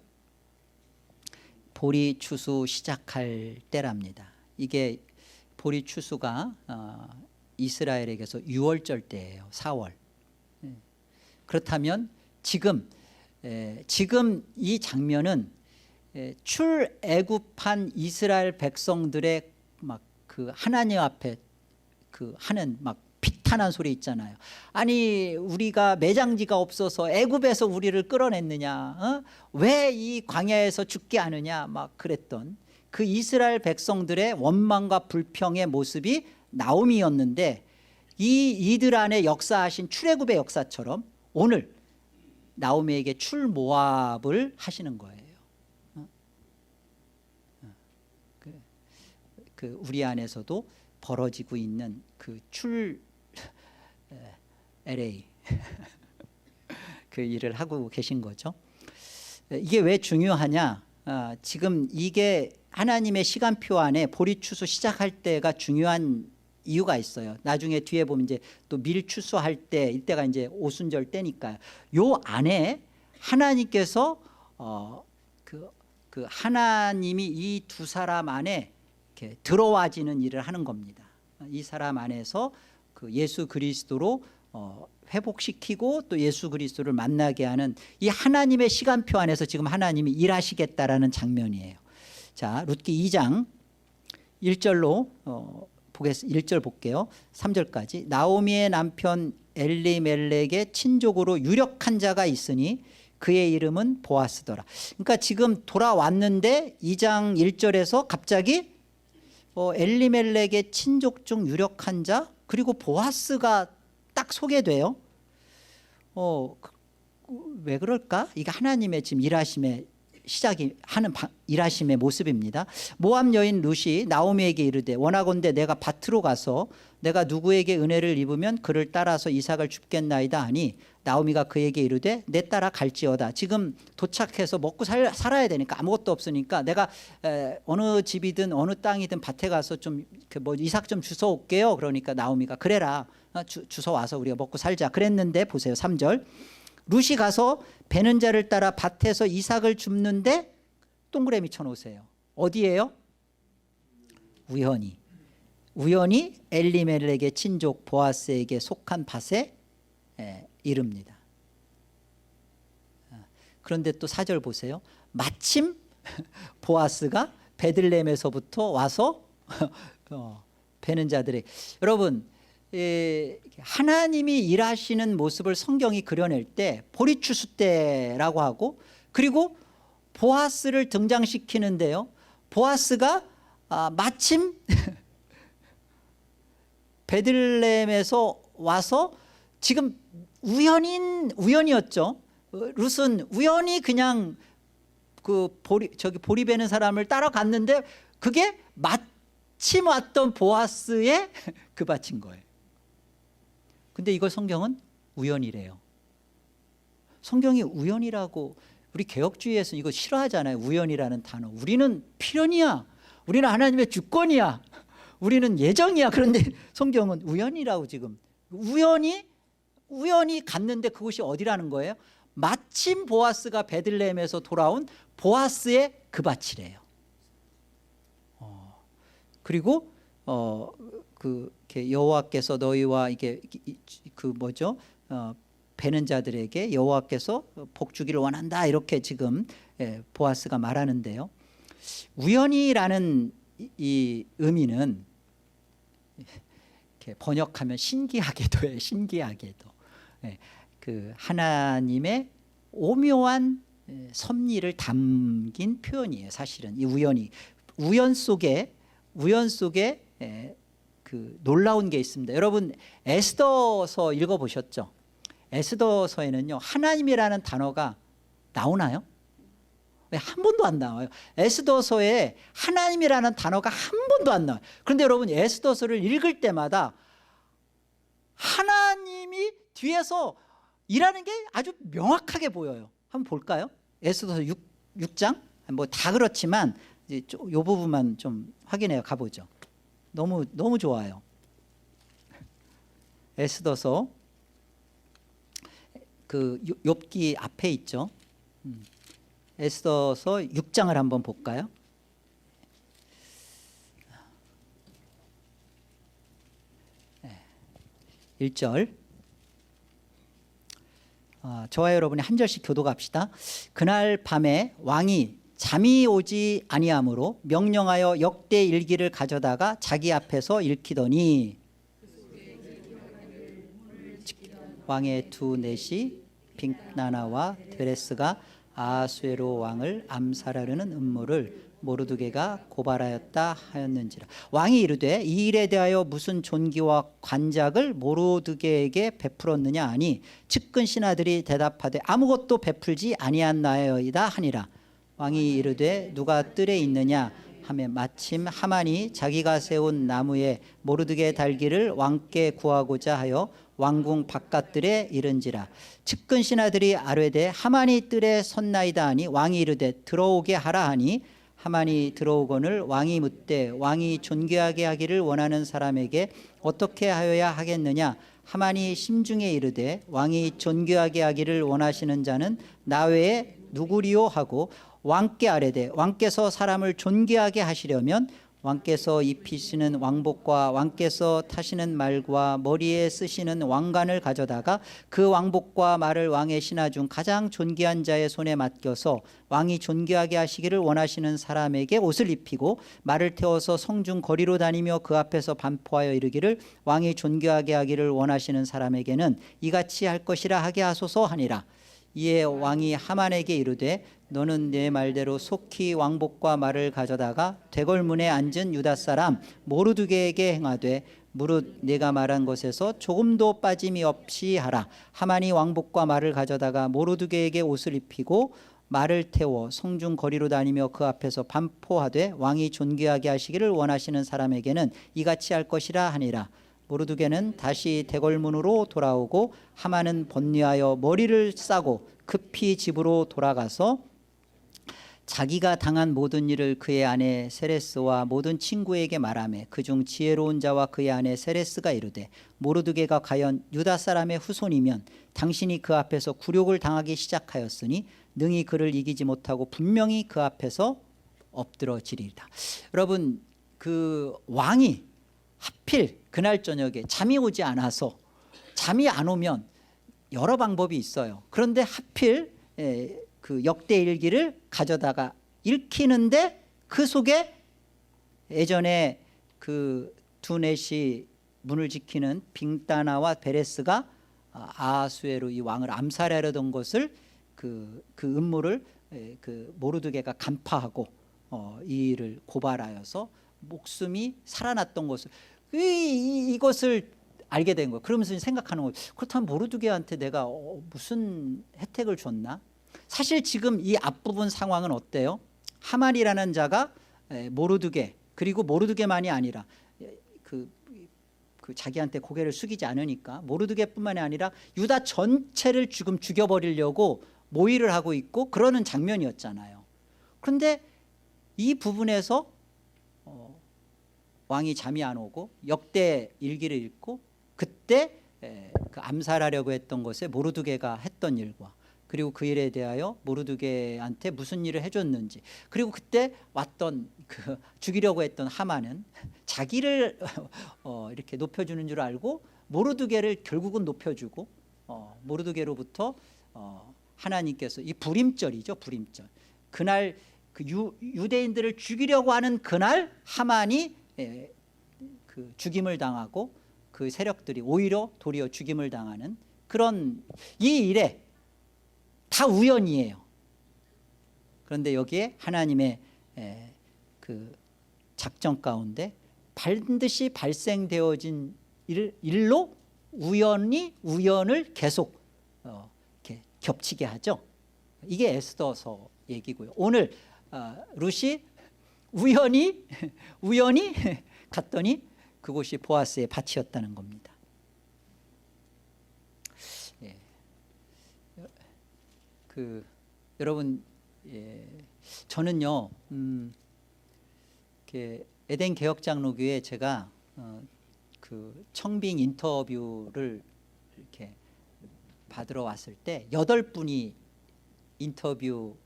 보리 추수 시작할 때랍니다. 이게 보리 추수가 이스라엘에게서 6월절 때예요. 4월. 그렇다면 지금 이 장면은 출애굽한 이스라엘 백성들의 막 그 하나님 앞에 그 하는 막 비탄한 소리 있잖아요. 아니, 우리가 매장지가 없어서 애굽에서 우리를 끌어냈느냐, 왜 이 광야에서 죽게 하느냐, 막 그랬던 그 이스라엘 백성들의 원망과 불평의 모습이 나오미였는데, 이들 안에 역사하신 출애굽의 역사처럼 오늘 나오미에게 출모압을 하시는 거예요. 그 우리 안에서도 벌어지고 있는 그 LA 그 일을 하고 계신 거죠. 이게 왜 중요하냐? 지금 이게 하나님의 시간표 안에 보리 추수 시작할 때가 중요한 이유가 있어요. 나중에 뒤에 보면 이제 또 밀 추수할 때, 이때가 이제 오순절 때니까요. 요 안에 하나님께서 그 하나님이 이 두 사람 안에 이렇게 들어와지는 일을 하는 겁니다. 이 사람 안에서 그 예수 그리스도로 회복시키고 또 예수 그리스도를 만나게 하는 이 하나님의 시간표 안에서 지금 하나님이 일하시겠다라는 장면이에요. 자, 룻기 2장 1절로 1절 볼게요. 3절까지. 나오미의 남편 엘리멜렉의 친족으로 유력한 자가 있으니 그의 이름은 보아스더라. 그러니까 지금 돌아왔는데 2장 1절에서 갑자기 엘리멜렉의 친족 중 유력한 자, 그리고 보아스가 딱 소개돼요. 왜 그럴까? 이게 하나님의 지금 일하심의 시작이 하는 일하심의 모습입니다. 모압 여인 룻이 나오미에게 이르되 원하건대 내가 밭으로 가서 내가 누구에게 은혜를 입으면 그를 따라서 이삭을 줍겠나이다 하니 나오미가 그에게 이르되 내 따라 갈지어다. 지금 도착해서 먹고 살아야 되니까 아무것도 없으니까 내가 어느 집이든 어느 땅이든 밭에 가서 좀 이삭 좀 주워 올게요. 그러니까 나오미가 그래라, 주워 와서 우리가 먹고 살자 그랬는데, 보세요 3절. 룻이 가서 베는 자를 따라 밭에서 이삭을 줍는데 동그라미 쳐놓으세요. 어디예요? 우연히 엘리멜렉의 친족 보아스에게 속한 밭에 이릅니다. 그런데 또 4절 보세요. 마침 보아스가 베들레헴에서부터 와서 베는 자들의, 여러분 하나님이 일하시는 모습을 성경이 그려낼 때 보리추수 때라고 하고, 그리고 보아스를 등장시키는데요, 보아스가 마침 베들레헴에서 와서 지금 우연이었죠. 룻은 우연히 그냥 그 보리 베는 사람을 따라갔는데 그게 마침 왔던 보아스의 그 밭인 거예요. 근데 이걸 성경은 우연이래요. 성경이 우연이라고, 우리 개혁주의에서 이거 싫어하잖아요. 우연이라는 단어. 우리는 필연이야. 우리는 하나님의 주권이야. 우리는 예정이야. 그런데 성경은 우연이라고, 지금 우연히 갔는데 그곳이 어디라는 거예요? 마침 보아스가 베들레헴에서 돌아온 보아스의 그 밭이래요. 그리고 여호와께서 너희와 이게 베는 자들에게 여호와께서 복 주기를 원한다, 이렇게 지금 보아스가 말하는데요. 우연이라는 이 의미는 이렇게 번역하면 신기하게도예요. 신기하게도 그 하나님의 오묘한 섭리를 담긴 표현이에요. 사실은 이 우연 속에 그 놀라운 게 있습니다. 여러분 에스더서 읽어보셨죠? 에스더서에는요 하나님이라는 단어가 나오나요? 한 번도 안 나와요. 에스더서에 하나님이라는 단어가 한 번도 안 나와요. 그런데 여러분 에스더서를 읽을 때마다 하나님이 뒤에서 일하는 게 아주 명확하게 보여요. 한번 볼까요? 에스더서 6장 뭐 다 그렇지만 이 부분만 좀 확인해 가보죠. 너무 좋아요. 에스더서 그 욥기 앞에 있죠. 에스더서 6장을 한번 볼까요? 네. 1절. 저와 여러분이 한 절씩 교독합시다. 그날 밤에 왕이 잠이 오지 아니하므로 명령하여 역대 일기를 가져다가 자기 앞에서 읽히더니 왕의 두 넷이 빅나나와 드레스가 아수에로 왕을 암살하려는 음모를 모르드게가 고발하였다 하였는지라. 왕이 이르되 이 일에 대하여 무슨 존귀와 관작을 모르드게에게 베풀었느냐 하니 측근 신하들이 대답하되 아무것도 베풀지 아니하나이다 하니라. 왕이 이르되 누가 뜰에 있느냐 하며 마침 하만이 자기가 세운 나무에 모르드게 달기를 왕께 구하고자 하여 왕궁 바깥들에 이른지라. 측근 신하들이 아뢰되 하만이 뜰에 섰나이다 하니 왕이 이르되 들어오게 하라 하니 하만이 들어오거늘 왕이 묻되 왕이 존귀하게 하기를 원하는 사람에게 어떻게 하여야 하겠느냐. 하만이 심중에 이르되 왕이 존귀하게 하기를 원하시는 자는 나 외에 누구리요 하고 왕께 아뢰되 왕께서 사람을 존귀하게 하시려면 왕께서 입히시는 왕복과 왕께서 타시는 말과 머리에 쓰시는 왕관을 가져다가 그 왕복과 말을 왕의 신하 중 가장 존귀한 자의 손에 맡겨서 왕이 존귀하게 하시기를 원하시는 사람에게 옷을 입히고 말을 태워서 성중 거리로 다니며 그 앞에서 반포하여 이르기를 왕이 존귀하게 하기를 원하시는 사람에게는 이같이 할 것이라 하게 하소서 하니라. 이에 왕이 하만에게 이르되 너는 내 말대로 속히 왕복과 말을 가져다가 대궐문에 앉은 유다 사람 모르드게에게 행하되 무릇 내가 말한 것에서 조금도 빠짐이 없이 하라. 하만이 왕복과 말을 가져다가 모르드게에게 옷을 입히고 말을 태워 성중 거리로 다니며 그 앞에서 반포하되 왕이 존귀하게 하시기를 원하시는 사람에게는 이같이 할 것이라 하니라. 모르드게는 다시 대궐문으로 돌아오고 하만은 번뇌하여 머리를 싸고 급히 집으로 돌아가서 자기가 당한 모든 일을 그의 아내 세레스와 모든 친구에게 말하며 그중 지혜로운 자와 그의 아내 세레스가 이르되 모르드게가 과연 유다 사람의 후손이면 당신이 그 앞에서 굴욕을 당하기 시작하였으니 능히 그를 이기지 못하고 분명히 그 앞에서 엎드러지리이다. 여러분, 그 왕이 하필 그날 저녁에 잠이 오지 않아서, 잠이 안 오면 여러 방법이 있어요. 그런데 하필 그 역대일기를 가져다가 읽히는데 그 속에 예전에 그 두넷이 문을 지키는 빅다나와 베레스가 아하수에로 이 왕을 암살하려던 것을 그 음모를 그 모르드게가 간파하고 이 일을 고발하여서 목숨이 살아났던 것을, 이것을 알게 된 거예요. 그러면서 생각하는 거예요. 그렇다면 모르드게한테 내가 무슨 혜택을 줬나? 사실 지금 이 앞부분 상황은 어때요? 하만이라는 자가 모르드게, 그리고 모르드게만이 아니라 그 자기한테 고개를 숙이지 않으니까 모르드게뿐만이 아니라 유다 전체를 지금 죽여버리려고 모의를 하고 있고 그러는 장면이었잖아요. 그런데 이 부분에서 왕이 잠이 안 오고 역대 일기를 읽고 그때 그 암살하려고 했던 것에 모르드게가 했던 일과, 그리고 그 일에 대하여 모르드게한테 무슨 일을 해줬는지, 그리고 그때 왔던 그 죽이려고 했던 하만은 자기를 이렇게 높여주는 줄 알고 모르드게를 결국은 높여주고 모르드게로부터 하나님께서, 이 불임절이죠, 불임절. 그날 그 유대인들을 죽이려고 하는 그날 하만이 그 죽임을 당하고 그 세력들이 오히려 도리어 죽임을 당하는 그런 이 일에 다 우연이에요. 그런데 여기에 하나님의 그 작전 가운데 반드시 발생되어진 일로 우연을 계속 이렇게 겹치게 하죠. 이게 에스더서 얘기고요. 오늘 룻이 우연히 갔더니 그곳이 보아스의 밭이었다는 겁니다. 예. 여러분, 저는요, 에덴 개혁장로교회 제가 그 청빙 인터뷰를 이렇게 받으러 왔을 때 8분이 인터뷰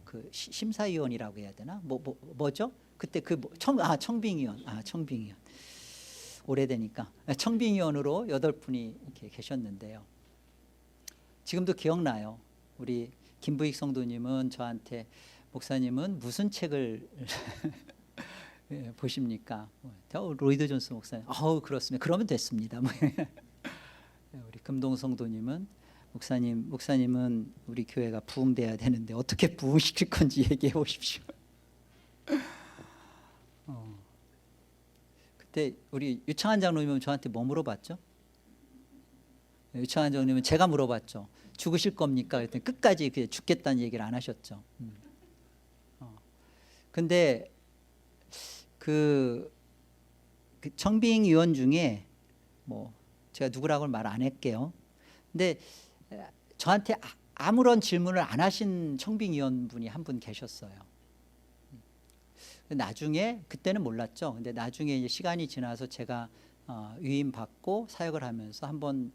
그 심사위원이라고 해야 되나? 뭐죠? 그때 청빙위원. 청빙위원. 오래되니까 청빙위원으로 8분이 이렇게 계셨는데요. 지금도 기억나요. 우리 김부익 성도님은 저한테, 목사님은 무슨 책을 보십니까? 로이드 존스 목사님, 그렇습니다. 그러면 됐습니다. 우리 금동 성도님은, 목사님은 우리 교회가 부흥돼야 되는데 어떻게 부흥시킬 건지 얘기해 보십시오. 그때 우리 유창한 장로님은 저한테 뭐 물어봤죠? 유창한 장로님은 제가 물어봤죠. 죽으실 겁니까? 그랬더니 끝까지 죽겠다는 얘기를 안 하셨죠. 근데 그 청빙위원 중에 뭐 제가 누구라고는 말 안 할게요. 근데 저한테 아무런 질문을 안 하신 청빙위원분이 한 분 계셨어요. 나중에, 그때는 몰랐죠. 근데 나중에 이제 시간이 지나서 제가 위임 받고 사역을 하면서 한번,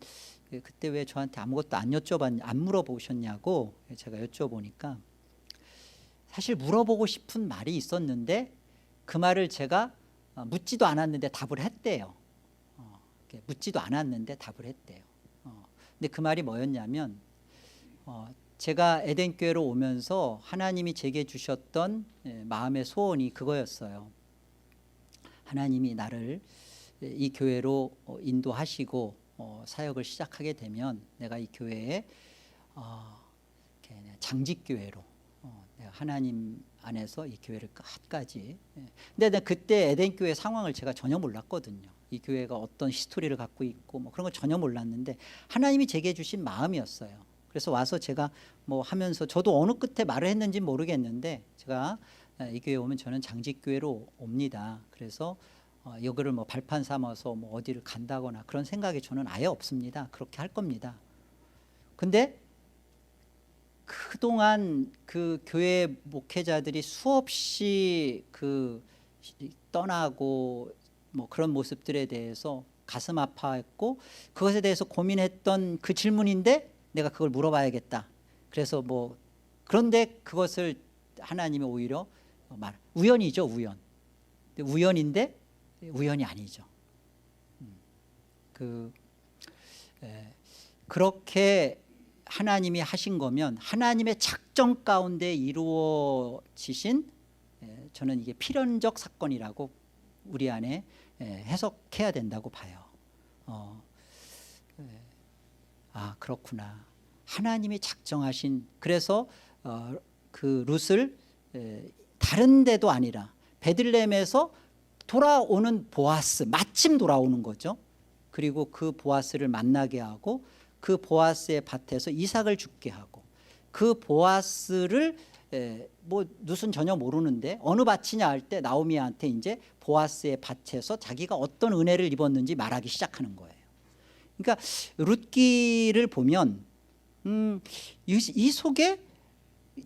그때 왜 저한테 아무것도 안 물어보셨냐고 제가 여쭤보니까, 사실 물어보고 싶은 말이 있었는데 그 말을 제가 묻지도 않았는데 답을 했대요. 묻지도 않았는데 답을 했대요. 근데 그 말이 뭐였냐면, 제가 에덴교회로 오면서 하나님이 제게 주셨던 마음의 소원이 그거였어요. 하나님이 나를 이 교회로 인도하시고 사역을 시작하게 되면 내가 이 교회에 장직교회로 내가 하나님 안에서 이 교회를 끝까지. 근데 그때 에덴교회 상황을 제가 전혀 몰랐거든요. 이 교회가 어떤 히스토리를 갖고 있고 뭐 그런 걸 전혀 몰랐는데 하나님이 제게 주신 마음이었어요. 그래서 와서 제가 뭐 하면서 저도 어느 끝에 말을 했는지 모르겠는데 제가 이 교회 오면 저는 장직교회로 옵니다. 그래서 이거를 뭐 발판 삼아서 뭐 어디를 간다거나 그런 생각이 저는 아예 없습니다. 그렇게 할 겁니다. 근데 그동안 그 교회 목회자들이 수없이 그 떠나고 뭐 그런 모습들에 대해서 가슴 아파했고 그것에 대해서 고민했던 그 질문인데 내가 그걸 물어봐야겠다. 그래서 뭐 그런데 그것을 하나님이 오히려 우연이죠, 우연. 우연인데 우연이 아니죠. 그렇게 하나님이 하신 거면 하나님의 작정 가운데 이루어지신 저는 이게 필연적 사건이라고 우리 안에 해석해야 된다고 봐요. 그렇구나. 하나님이 작정하신 그래서 그 룻을 다른 데도 아니라 베들레헴에서 돌아오는 보아스 마침 돌아오는 거죠. 그리고 그 보아스를 만나게 하고 그 보아스의 밭에서 이삭을 죽게 하고 그 보아스를 뭐 룻은 전혀 모르는데 어느 밭이냐 할 때 나오미한테 이제 보아스의 밭에서 자기가 어떤 은혜를 입었는지 말하기 시작하는 거예요. 그러니까 룻기를 보면 이 속에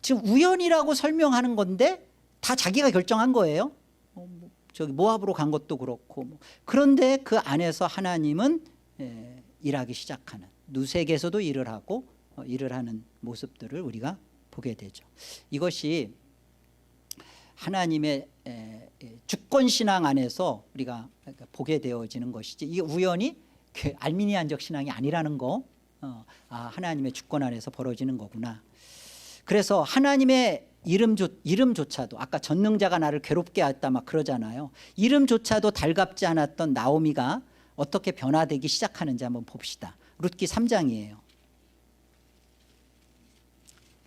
지금 우연이라고 설명하는 건데 다 자기가 결정한 거예요. 저기 모압으로 간 것도 그렇고 그런데 그 안에서 하나님은 일하기 시작하는 룻에게서도 일을 하고 일을 하는 모습들을 우리가 보게 되죠. 이것이 하나님의 주권신앙 안에서 우리가 보게 되어지는 것이지 이게 우연히 알미니안적 신앙이 아니라는 거 하나님의 주권 안에서 벌어지는 거구나. 그래서 하나님의 이름조차도 아까 전능자가 나를 괴롭게 했다 막 그러잖아요. 이름조차도 달갑지 않았던 나오미가 어떻게 변화되기 시작하는지 한번 봅시다. 룻기 3장이에요.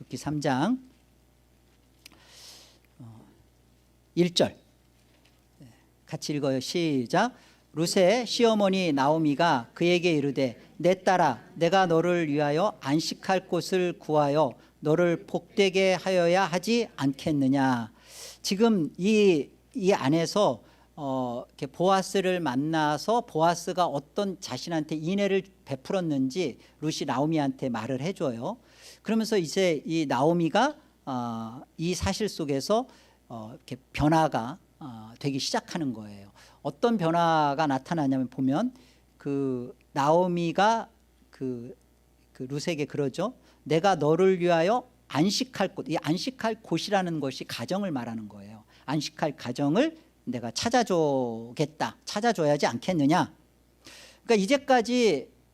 룻기 3장 1절 같이 읽어요. 시작. 룻의 시어머니 나오미가 그에게 이르되 내 딸아 내가 너를 위하여 안식할 곳을 구하여 너를 복되게 하여야 하지 않겠느냐. 지금 이 안에서 이렇게 보아스를 만나서 보아스가 어떤 자신한테 인애를 베풀었는지 룻이 나오미한테 말을 해줘요. 그러면서 이제 이 나오미가 이 사실 속에서 이렇게 변화가 되기 시작하는 거예요. 어떤 변화가 나타나냐면 보면 그 나오미가 그 룻에게 그러죠. 내가 너를 위하여 안식할 곳, 이 안식할 곳이라는 것이 가정을 말하는 거예요. 안식할 가정을 내가 찾아줘야지 않겠느냐. 그러니까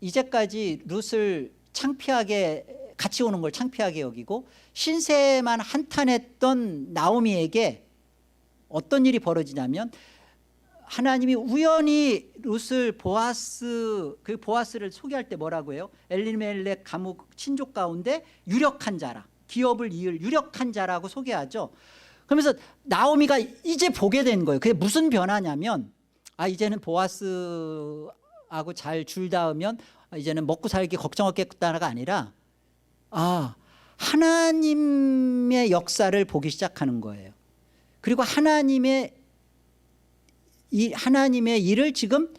이제까지 룻을 창피하게 같이 오는 걸 창피하게 여기고 신세만 한탄했던 나오미에게 어떤 일이 벌어지냐면 하나님이 우연히 룻을 그 보아스를 소개할 때 뭐라고 해요? 엘리멜렉 가문 친족 가운데 유력한 자라, 기업을 이을 유력한 자라고 소개하죠. 그러면서 나오미가 이제 보게 된 거예요. 그게 무슨 변화냐면 이제는 보아스하고 잘 줄 닿으면 이제는 먹고 살기 걱정 없겠다가 아니라 하나님의 역사를 보기 시작하는 거예요. 그리고 하나님의 일을 지금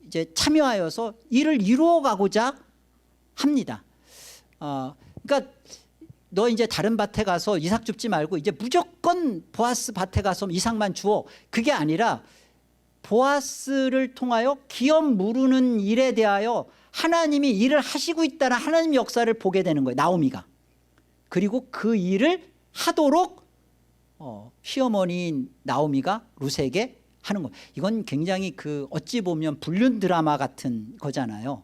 이제 참여하여서 일을 이루어가고자 합니다. 그러니까 너 이제 다른 밭에 가서 이삭 줍지 말고 이제 무조건 보아스 밭에 가서 이삭만 주어. 그게 아니라 보아스를 통하여 기업 무르는 일에 대하여 하나님이 일을 하시고 있다는 하나님 역사를 보게 되는 거예요. 나오미가. 그리고 그 일을 하도록 시어머니인 나오미가 룻에게 하는 거. 이건 굉장히 어찌 보면 불륜 드라마 같은 거잖아요.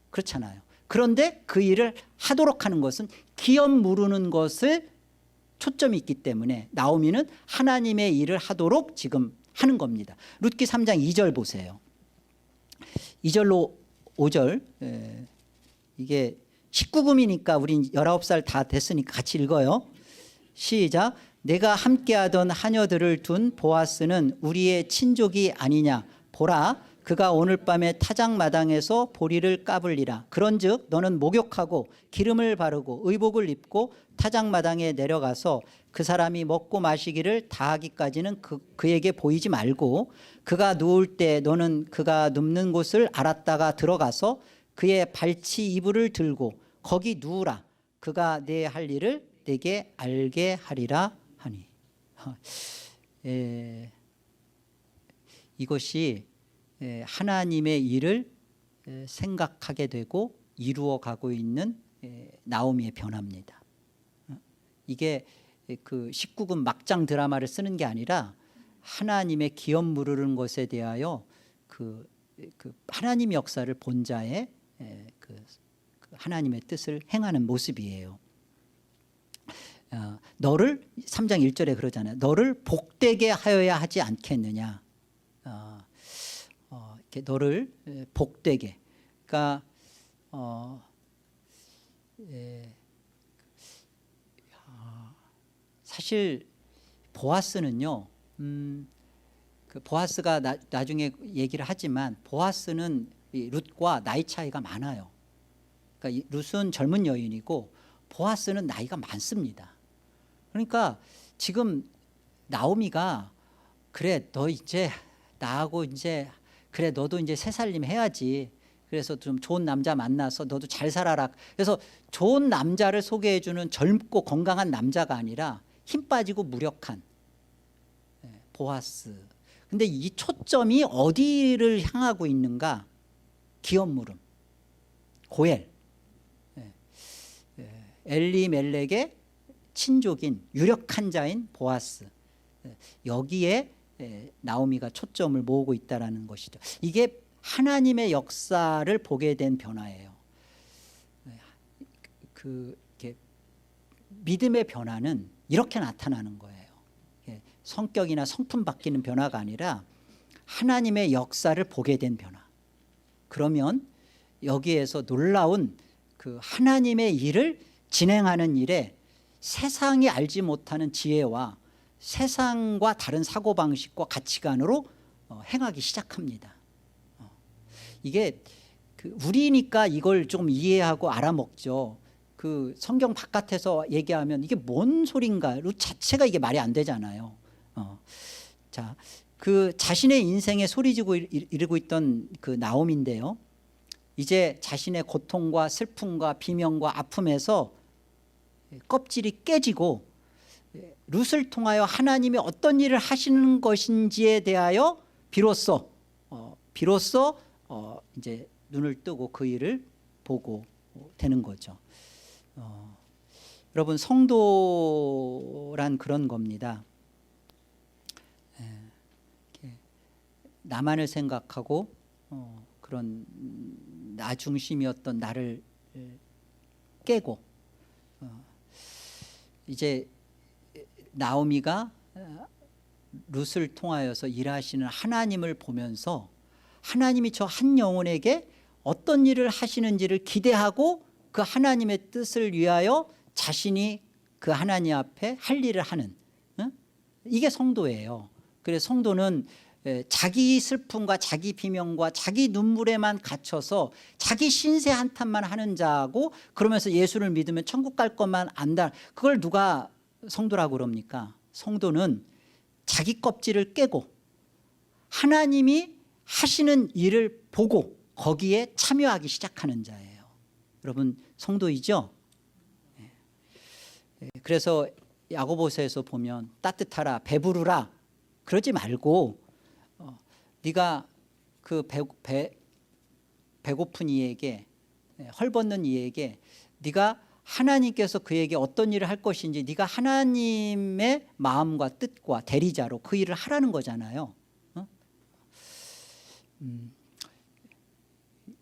그렇잖아요. 그런데 그 일을 하도록 하는 것은 기업 무르는 것을 초점이 있기 때문에 나오미는 하나님의 일을 하도록 지금 하는 겁니다. 룻기 3장 2절 보세요. 2절로 5절 이게 19금이니까 우린 19살 다 됐으니까 같이 읽어요. 시작. 내가 함께하던 하녀들을 둔 보아스는 우리의 친족이 아니냐. 보라 그가 오늘 밤에 타작마당에서 보리를 까불리라. 그런즉 너는 목욕하고 기름을 바르고 의복을 입고 타작마당에 내려가서 그 사람이 먹고 마시기를 다하기까지는 그에게 보이지 말고 그가 누울 때 너는 그가 눕는 곳을 알았다가 들어가서 그의 발치 이불을 들고 거기 누우라. 그가 내 할 일을 내게 알게 하리라 하니. 이것이 하나님의 일을 생각하게 되고 이루어 가고 있는 나오미의 변화입니다. 이게 그 19금 막장 드라마를 쓰는 게 아니라 하나님의 기업 무르는 것에 대하여 그 하나님 역사를 본 자의 그 하나님의 뜻을 행하는 모습이에요. 너를 3장 1절에 그러잖아요. 너를 복되게 하여야 하지 않겠느냐. 이렇게 너를 복되게. 그러니까 사실 보아스는요. 그 보아스가 나중에 얘기를 하지만 보아스는 이 룻과 나이 차이가 많아요. 그러니까 룻은 젊은 여인이고 보아스는 나이가 많습니다. 그러니까 지금 나오미가 그래 너 이제 나하고 이제 그래 너도 이제 새살림 해야지. 그래서 좀 좋은 남자 만나서 너도 잘 살아라. 그래서 좋은 남자를 소개해 주는 젊고 건강한 남자가 아니라 힘 빠지고 무력한 보아스. 근데 이 초점이 어디를 향하고 있는가? 기업 물음, 고엘, 엘리멜렉의 친족인 유력한 자인 보아스. 여기에 나오미가 초점을 모으고 있다는 것이죠. 이게 하나님의 역사를 보게 된 변화예요. 믿음의 변화는 이렇게 나타나는 거예요. 성격이나 성품 바뀌는 변화가 아니라 하나님의 역사를 보게 된 변화. 그러면 여기에서 놀라운 그 하나님의 일을 진행하는 일에 세상이 알지 못하는 지혜와 세상과 다른 사고방식과 가치관으로 행하기 시작합니다. 이게 우리니까 이걸 좀 이해하고 알아먹죠. 그 성경 바깥에서 얘기하면 이게 뭔 소린가 자체가 이게 말이 안 되잖아요. 자, 그 자신의 인생에 소리지고 이르고 있던 그 나옴인데요. 이제 자신의 고통과 슬픔과 비명과 아픔에서 껍질이 깨지고 룻을 통하여 하나님이 어떤 일을 하시는 것인지에 대하여 비로소 이제 눈을 뜨고 그 일을 보고 되는 거죠. 여러분 성도란 그런 겁니다. 나만을 생각하고 그런 나 중심이었던 나를 깨고 이제 나오미가 룻을 통하여서 일하시는 하나님을 보면서 하나님이 저 한 영혼에게 어떤 일을 하시는지를 기대하고 그 하나님의 뜻을 위하여 자신이 그 하나님 앞에 할 일을 하는 이게 성도예요. 그래서 성도는 자기 슬픔과 자기 비명과 자기 눈물에만 갇혀서 자기 신세 한탄만 하는 자고 그러면서 예수를 믿으면 천국 갈 것만 안다. 그걸 누가 성도라고 그럽니까? 성도는 자기 껍질을 깨고 하나님이 하시는 일을 보고 거기에 참여하기 시작하는 자예요. 여러분 성도이죠? 그래서 야고보서에서 보면 따뜻하라 배부르라 그러지 말고 네가 그 배고픈 이에게 헐벗는 이에게 네가 하나님께서 그에게 어떤 일을 할 것인지 네가 하나님의 마음과 뜻과 대리자로 그 일을 하라는 거잖아요.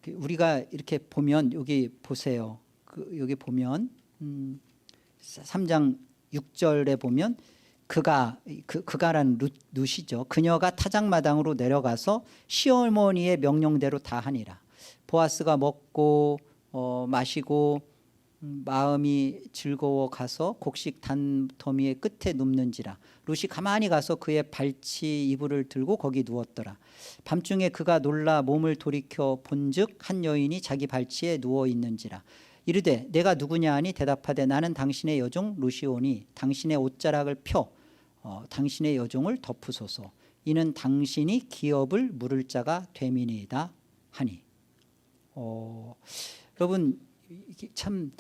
우리가 이렇게 보면 여기 보세요. 여기 보면 3장 6절에 보면 그가라는 룻이죠. 그녀가 타작마당으로 내려가서 시어머니의 명령대로 다 하니라. 보아스가 먹고 마시고 마음이 즐거워 가서 곡식 단더미의 끝에 눕는지라. 룻이 가만히 가서 그의 발치 이불을 들고 거기 누웠더라. 밤중에 그가 놀라 몸을 돌이켜 본즉 한 여인이 자기 발치에 누워 있는지라. 이르되 내가 누구냐 하니 대답하되 나는 당신의 여종 룻이오니 당신의 옷자락을 펴 당신의 여종을 덮으소서. 이는 당신이 기업을 물을 자가 됨이니이다 하니. 여러분 이게 참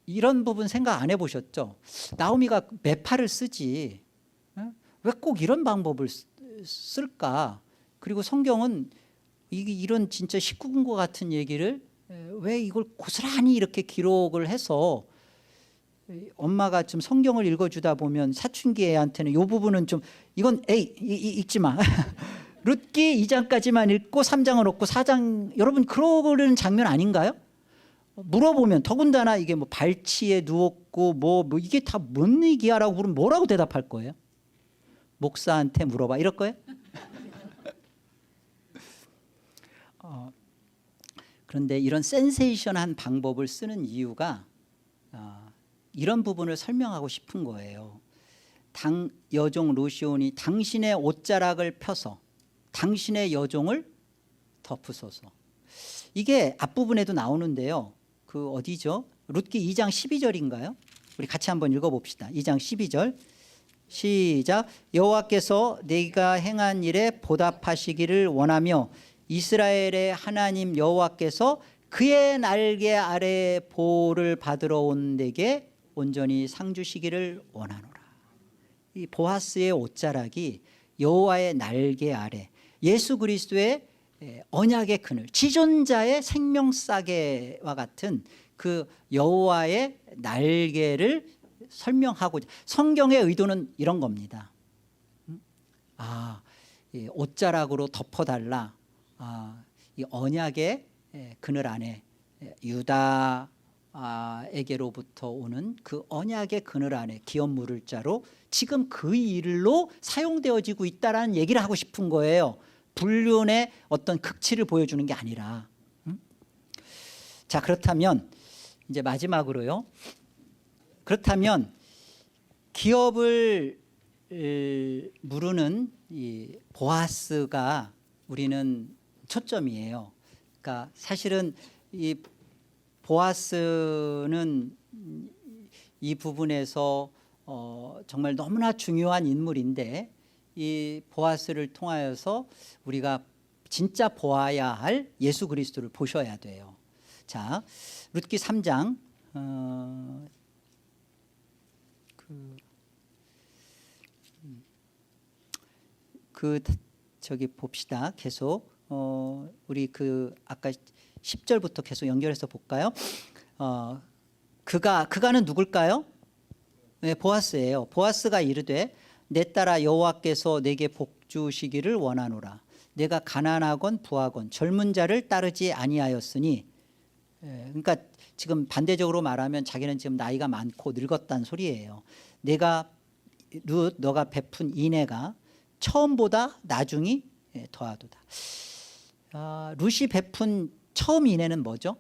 이런 부분 생각 안 해보셨죠? 나오미가 매파를 쓰지 왜 꼭 이런 방법을 쓸까? 그리고 성경은 이런 진짜 19금과 같은 얘기를 왜 이걸 고스란히 이렇게 기록을 해서 엄마가 좀 성경을 읽어주다 보면 사춘기 애한테는 이 부분은 좀 이건 읽지 마. 룻기 2장까지만 읽고 3장은 없고 4장 여러분 그러는 장면 아닌가요? 물어보면 더군다나 이게 뭐 발치에 누웠고 뭐 이게 다 뭔 얘기야라고 물으면 뭐라고 대답할 거예요? 목사한테 물어봐 이럴 거예요? 그런데 이런 센세이션한 방법을 쓰는 이유가 이런 부분을 설명하고 싶은 거예요. 여종 룻이오니 당신의 옷자락을 펴서 당신의 여종을 덮으소서. 이게 앞부분에도 나오는데요. 그 어디죠? 룻기 2장 12절인가요? 우리 같이 한번 읽어봅시다. 2장 12절 시작. 여호와께서 네가 행한 일에 보답하시기를 원하며 이스라엘의 하나님 여호와께서 그의 날개 아래 보호를 받으러 온 내게 온전히 상 주시기를 원하노라. 이 보아스의 옷자락이 여호와의 날개 아래 예수 그리스도의 언약의 그늘 지존자의 생명싸개와 같은 그 여호와의 날개를 설명하고 성경의 의도는 이런 겁니다. 옷자락으로 덮어달라. 이 언약의 그늘 안에 유다에게로부터 오는 그 언약의 그늘 안에 기업 물을 자로 지금 그 일로 사용되어지고 있다라는 얘기를 하고 싶은 거예요. 불륜의 어떤 극치를 보여주는 게 아니라. 자, 그렇다면 이제 마지막으로요. 그렇다면 기업을 무르는 이 보아스가 우리는 초점이에요. 그러니까 사실은 이 보아스는 이 부분에서 정말 너무나 중요한 인물인데 이 보아스를 통하여서 우리가 진짜 보아야 할 예수 그리스도를 보셔야 돼요. 자, 룻기 3장 저기 봅시다. 계속 우리 그 아까 10절부터 계속 연결해서 볼까요? 그가는 누굴까요? 네, 보아스예요. 보아스가 이르되 내 딸아 여호와께서 내게 복 주시기를 원하노라. 내가 가난하건 부하건 젊은 자를 따르지 아니하였으니 그러니까 지금 반대적으로 말하면 자기는 지금 나이가 많고 늙었다는 소리예요. 룻 너가 베푼 인애가 처음보다 나중이 더하도다. 룻이 베푼 처음 인애는 뭐죠?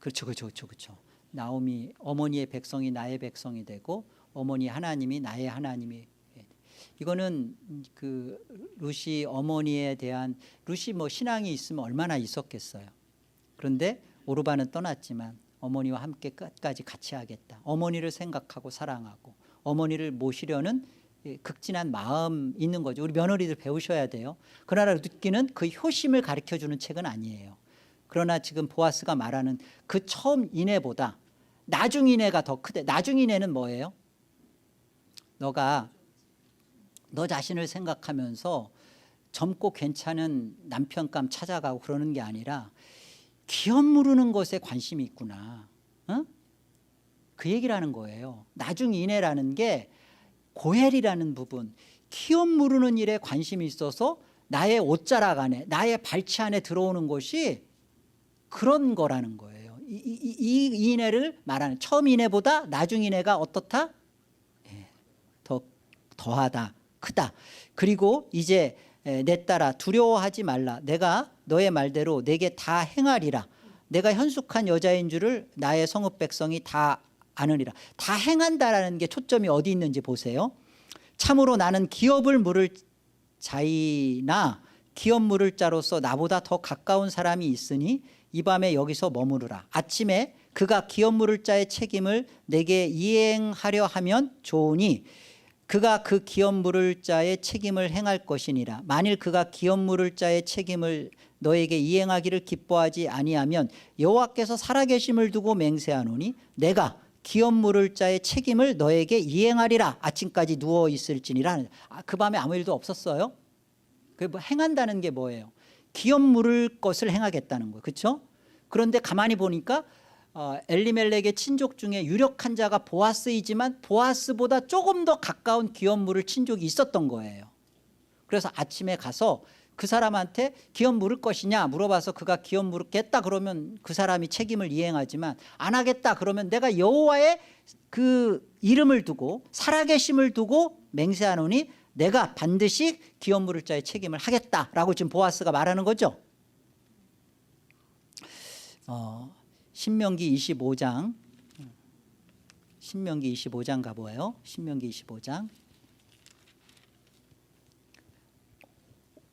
그렇죠. 나오미 어머니의 백성이 나의 백성이 되고 어머니 하나님이 나의 하나님이. 이거는 그 룻이 어머니에 대한 룻이 뭐 신앙이 있으면 얼마나 있었겠어요. 그런데 오르바는 떠났지만 어머니와 함께 끝까지 같이 하겠다. 어머니를 생각하고 사랑하고 어머니를 모시려는 극진한 마음 있는 거죠. 우리 며느리들 배우셔야 돼요. 그러나 룻기는 그 효심을 가르쳐주는 책은 아니에요. 그러나 지금 보아스가 말하는 그 처음 인애보다 나중 인애가 더 크대. 나중 인애는 뭐예요? 너 자신을 생각하면서 젊고 괜찮은 남편감 찾아가고 그러는 게 아니라 기업 무르는 것에 관심이 있구나. 그 얘기를 하는 거예요. 나중 인애라는 게 고헬이라는 부분, 기업 무르는 일에 관심이 있어서 나의 옷자락 안에 나의 발치 안에 들어오는 것이 그런 거라는 거예요. 이 인애를 말하는 처음 인애보다 나중 인애가 어떻다? 더하다, 크다. 그리고 이제 내 딸아 두려워하지 말라. 내가 너의 말대로 내게 다 행하리라. 내가 현숙한 여자인 줄을 나의 성읍 백성이 다 아느니라. 다 행한다라는 게 초점이 어디 있는지 보세요. 참으로 나는 기업을 물을 자이나 기업 물을 자로서 나보다 더 가까운 사람이 있으니 이 밤에 여기서 머무르라. 아침에 그가 기업 물을 자의 책임을 내게 이행하려 하면 좋으니 그가 그 기업 물을 자의 책임을 행할 것이니라. 만일 그가 기업 물을 자의 책임을 너에게 이행하기를 기뻐하지 아니하면 여호와께서 살아계심을 두고 맹세하노니 내가 기업 물을 자의 책임을 너에게 이행하리라. 아침까지 누워 있을지니라. 그 밤에 아무 일도 없었어요. 그 뭐 행한다는 게 뭐예요? 기업 물을 것을 행하겠다는 거예요. 그렇죠? 그런데 가만히 보니까 엘리멜렉의 친족 중에 유력한 자가 보아스이지만 보아스보다 조금 더 가까운 기업 물을 친족이 있었던 거예요. 그래서 아침에 가서 그 사람한테 기업 물을 것이냐 물어봐서 그가 기업 물겠다 그러면 그 사람이 책임을 이행하지만 안 하겠다 그러면 내가 여호와의 그 이름을 두고 살아계심을 두고 맹세하노니 내가 반드시 기업 물을 자의 책임을 하겠다라고 지금 보아스가 말하는 거죠. 신명기 25장 가보아요. 신명기 25장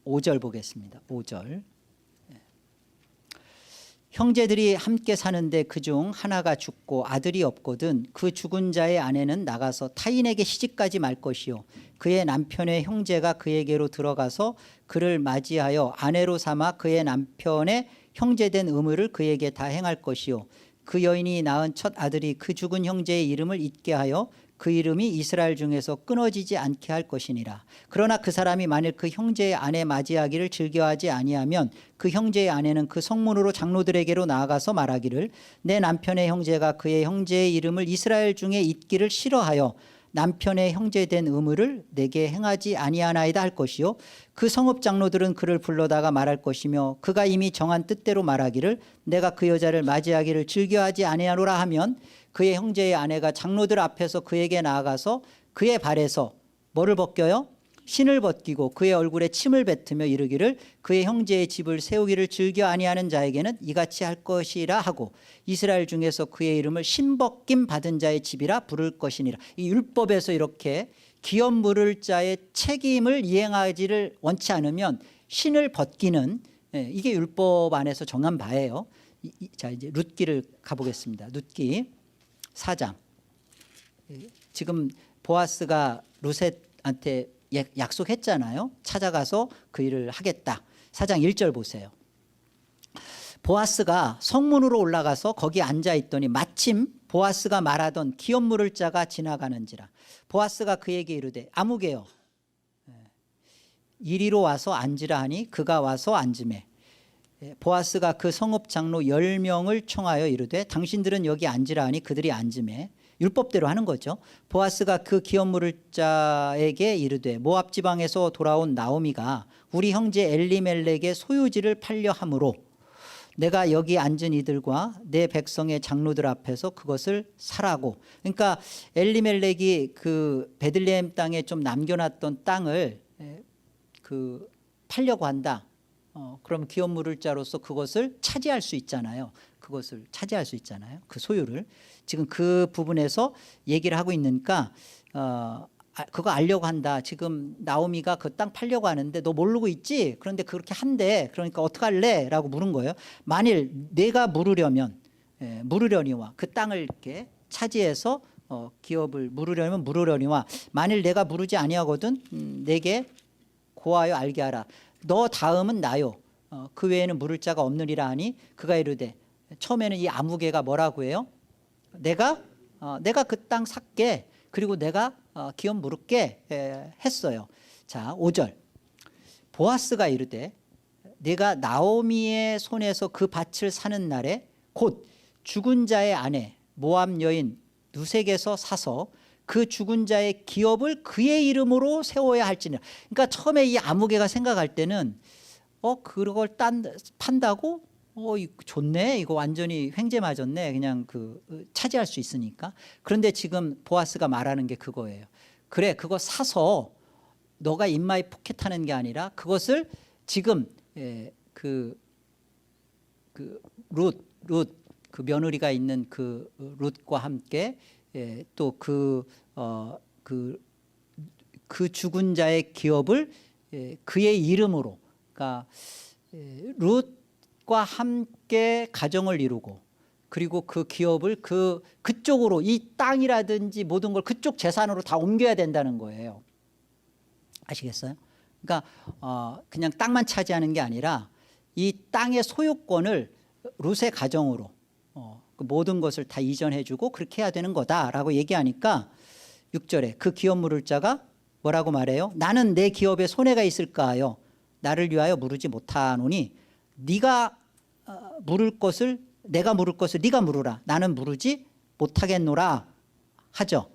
5절 보겠습니다. 5절. 형제들이 함께 사는데 그중 하나가 죽고 아들이 없거든 그 죽은 자의 아내는 나가서 타인에게 시집가지 말 것이요 그의 남편의 형제가 그에게로 들어가서 그를 맞이하여 아내로 삼아 그의 남편의 형제된 의무를 그에게 다 행할 것이요 그 여인이 낳은 첫 아들이 그 죽은 형제의 이름을 잊게 하여 그 이름이 이스라엘 중에서 끊어지지 않게 할 것이니라. 그러나 그 사람이 만일 그 형제의 아내 맞이하기를 즐겨하지 아니하면 그 형제의 아내는 그 성문으로 장로들에게로 나아가서 말하기를 내 남편의 형제가 그의 형제의 이름을 이스라엘 중에 잊기를 싫어하여 남편의 형제된 의무를 내게 행하지 아니하나이다 할 것이요 그 성읍 장로들은 그를 불러다가 말할 것이며 그가 이미 정한 뜻대로 말하기를 내가 그 여자를 맞이하기를 즐겨하지 아니하노라 하면 그의 형제의 아내가 장로들 앞에서 그에게 나아가서 그의 발에서 뭐를 벗겨요? 신을 벗기고 그의 얼굴에 침을 뱉으며 이르기를 그의 형제의 집을 세우기를 즐겨 아니하는 자에게는 이같이 할 것이라 하고 이스라엘 중에서 그의 이름을 신벗김 받은 자의 집이라 부를 것이니라. 이 율법에서 이렇게 기업 물을 자의 책임을 이행하지를 원치 않으면 신을 벗기는 이게 율법 안에서 정한 바예요. 자 이제 룻기를 가보겠습니다. 룻기 4장. 지금 보아스가 룻한테 약속했잖아요. 찾아가서 그 일을 하겠다. 4장 1절 보세요. 보아스가 성문으로 올라가서 거기 앉아있더니 마침 보아스가 말하던 기업 물을 자가 지나가는지라. 보아스가 그에게 이르되 아무개요 이리로 와서 앉으라 하니 그가 와서 앉으매 보아스가 그 성읍 장로 10명을 청하여 이르되 당신들은 여기 앉으라 하니 그들이 앉으매 율법대로 하는 거죠. 보아스가 그 기업 물을 자에게 이르되 모압 지방에서 돌아온 나오미가 우리 형제 엘리멜렉의 소유지를 팔려 함으로 내가 여기 앉은 이들과 내 백성의 장로들 앞에서 그것을 사라고. 그러니까 엘리멜렉이 그 베들레헴 땅에 좀 남겨놨던 땅을 그 팔려고 한다. 그럼 기업 물을 자로서 그것을 차지할 수 있잖아요. 그것을 차지할 수 있잖아요. 그 소유를. 지금 그 부분에서 얘기를 하고 있으니까 그거 알려고 한다. 지금 나오미가 그 땅 팔려고 하는데 너 모르고 있지? 그런데 그렇게 한대. 그러니까 어떡할래? 라고 물은 거예요. 만일 내가 물으려니와 그 땅을 이렇게 차지해서 기업을 물으려니와 만일 내가 물으지 아니하거든 내게 고하여 알게 하라. 너 다음은 나요. 그 외에는 물을 자가 없느니라 하니 그가 이르되 처음에는 이 아무개가 뭐라고 해요? 내가 그 땅 샀게 그리고 내가 기업 물을게 했어요. 자 5절 보아스가 이르되 내가 나오미의 손에서 그 밭을 사는 날에 곧 죽은 자의 아내 모압 여인 누색에서 사서 그 죽은 자의 기업을 그의 이름으로 세워야 할지니라. 그러니까 처음에 이 아무개가 생각할 때는 그걸 판다고 이거 좋네. 이거 완전히 횡재 맞았네. 그냥 차지할 수 있으니까. 그런데 지금 보아스가 말하는 게 그거예요. 그래 그거 사서 너가 인마이 포켓하는 게 아니라 그것을 지금 그 그 며느리가 있는 그 룻과 함께 또 그 죽은 자의 기업을 그의 이름으로, 그러니까 룻과 함께 가정을 이루고, 그리고 그 기업을 그쪽으로, 이 땅이라든지 모든 걸 그쪽 재산으로 다 옮겨야 된다는 거예요. 아시겠어요? 그러니까 그냥 땅만 차지하는 게 아니라 이 땅의 소유권을 룻의 가정으로 그 모든 것을 다 이전해주고 그렇게 해야 되는 거다라고 얘기하니까 6절에 그 기업 물을 자가 뭐라고 말해요? 나는 내 기업에 손해가 있을까 하여 나를 위하여 물으지 못하노니 네가 물을 것을 내가 물을 것을 네가 물으라. 나는 물으지 못하겠노라 하죠.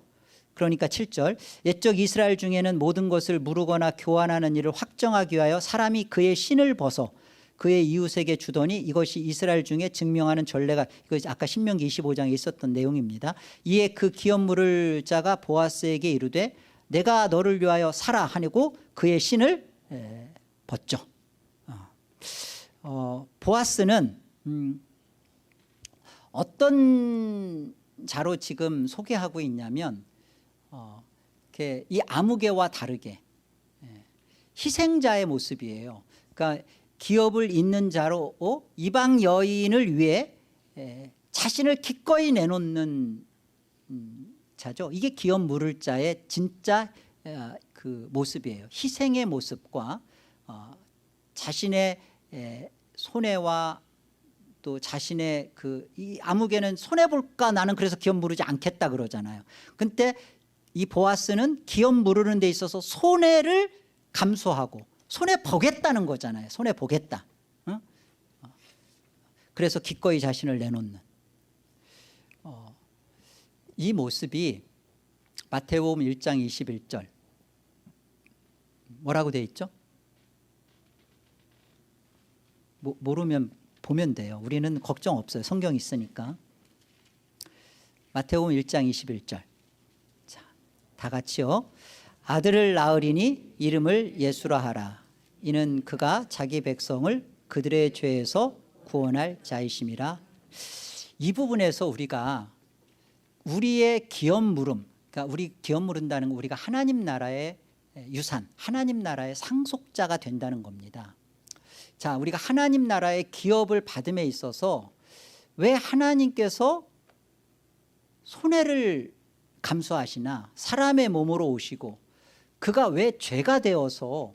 그러니까 7절 옛적 이스라엘 중에는 모든 것을 물으거나 교환하는 일을 확정하기 위하여 사람이 그의 신을 벗어 그의 이웃에게 주더니 이것이 이스라엘 중에 증명하는 전례가, 이거 아까 신명기 25장에 있었던 내용입니다. 이에 그 기업 물을 자가 보아스에게 이르되 내가 너를 위하여 사라 하고 그의 신을 벗죠. 보아스는 어떤 자로 지금 소개하고 있냐면 이 아무개와 다르게 희생자의 모습이에요. 그러니까 기업을 잇는 자로 이방 여인을 위해 자신을 기꺼이 내놓는 자죠. 이게 기업 물을 자의 진짜 그 모습이에요. 희생의 모습과 자신의 손해와 또 자신의 이 아무개는 손해 볼까 나는 그래서 기업 물으지 않겠다 그러잖아요. 근데 이 보아스는 기업 물으는 데 있어서 손해를 감수하고 손해 보겠다는 거잖아요. 손해 보겠다. 그래서 기꺼이 자신을 내놓는 이 모습이 마태복음 1장 21절 뭐라고 돼 있죠? 모르면 보면 돼요. 우리는 걱정 없어요. 성경 있으니까. 마태복음 1장 21절. 자, 다 같이요. 아들을 낳으리니 이름을 예수라 하라. 이는 그가 자기 백성을 그들의 죄에서 구원할 자이심이라. 이 부분에서 우리가 우리의 기업 물음, 그러니까 우리 기업 물은다는 건 우리가 하나님 나라의 유산, 하나님 나라의 상속자가 된다는 겁니다. 자, 우리가 하나님 나라의 기업을 받음에 있어서 왜 하나님께서 손해를 감수하시나, 사람의 몸으로 오시고 그가 왜 죄가 되어서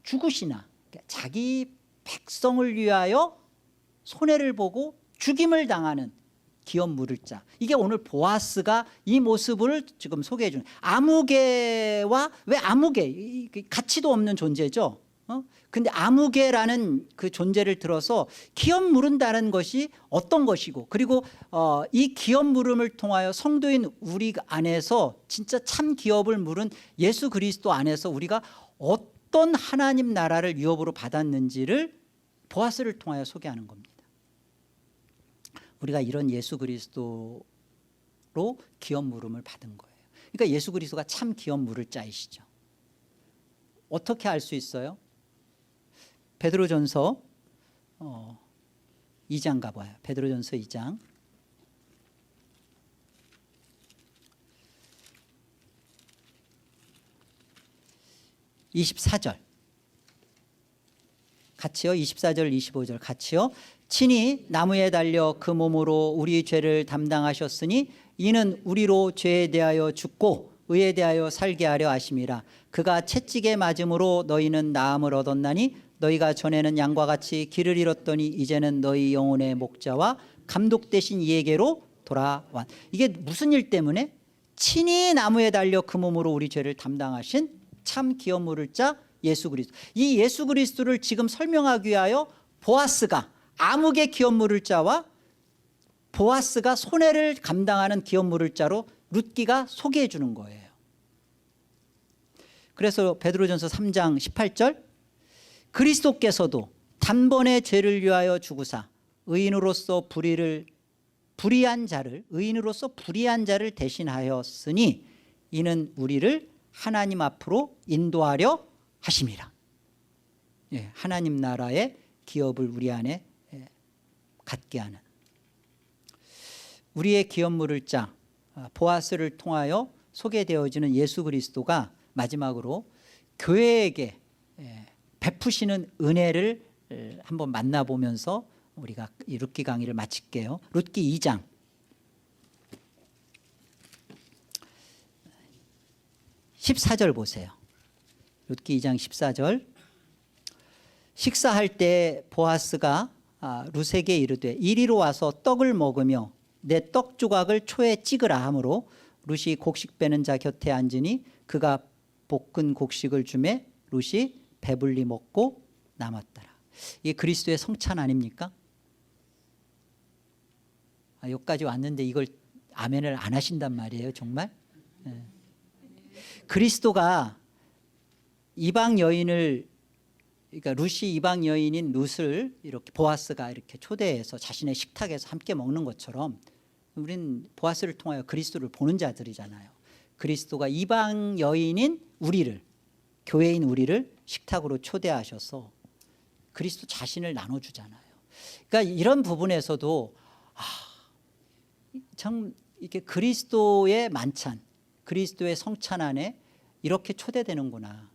죽으시나, 자기 백성을 위하여 손해를 보고 죽임을 당하는 기업 물을 자. 이게 오늘 보아스가 이 모습을 지금 소개해 주는. 아무개와, 왜 아무개, 가치도 없는 존재죠. 근데 아무개라는 그 존재를 들어서 기업 물은다는 것이 어떤 것이고, 그리고 이 기업 물음을 통하여 성도인 우리 안에서 진짜 참 기업을 물은 예수 그리스도 안에서 우리가 어떤 하나님 나라를 유업으로 받았는지를 보아스를 통하여 소개하는 겁니다. 우리가 이런 예수 그리스도로 기업 물음을 받은 거예요. 그러니까 예수 그리스도가 참 기업 물을 자이시죠. 어떻게 알 수 있어요? 베드로전서 2장 가봐요. 베드로전서 2장 24절 같이요. 24절 25절 같이요. 친히 나무에 달려 그 몸으로 우리 죄를 담당하셨으니 이는 우리로 죄에 대하여 죽고 의에 대하여 살게 하려 하심이라. 그가 채찍에 맞음으로 너희는 나음을 얻었나니 너희가 전에는 양과 같이 길을 잃었더니 이제는 너희 영혼의 목자와 감독 되신 이에게로 돌아왔. 이게 무슨 일 때문에? 친히 나무에 달려 그 몸으로 우리 죄를 담당하신 참 기업 물을 자 예수 그리스도. 이 예수 그리스도를 지금 설명하기 위하여 보아스가 아무개 기업 물을 자와 보아스가 손해를 감당하는 기업 물을 자로 룻기가 소개해 주는 거예요. 그래서 베드로전서 3장 18절 그리스도께서도 단번에 죄를 위하여 죽으사 의인으로서 불의한 자를 대신하였으니 이는 우리를 하나님 앞으로 인도하려 하심이라. 예, 하나님 나라의 기업을 우리 안에 갖게 하는 우리의 기업물을 짜 보아스를 통하여 소개되어지는 예수 그리스도가 마지막으로 교회에게 베푸시는 은혜를 한번 만나보면서 우리가 이 룻기 강의를 마칠게요. 룻기 2장 14절 보세요. 룻기 2장 14절. 식사할 때 보아스가 룻에게 이르되 이리로 와서 떡을 먹으며 내 떡 조각을 초에 찍으라 하므로 룻이 곡식 빼는 자 곁에 앉으니 그가 볶은 곡식을 주매 룻이 배불리 먹고 남았더라. 이게 그리스도의 성찬 아닙니까? 여기까지 왔는데 이걸 아멘을 안 하신단 말이에요. 정말. 그리스도가 이방 여인을, 그러니까 룻이 이방 여인인 룻을 이렇게 보아스가 이렇게 초대해서 자신의 식탁에서 함께 먹는 것처럼 우리는 보아스를 통하여 그리스도를 보는 자들이잖아요. 그리스도가 이방 여인인 우리를, 교회인 우리를 식탁으로 초대하셔서 그리스도 자신을 나눠주잖아요. 그러니까 이런 부분에서도 참 이렇게 그리스도의 만찬, 그리스도의 성찬 안에 이렇게 초대되는구나.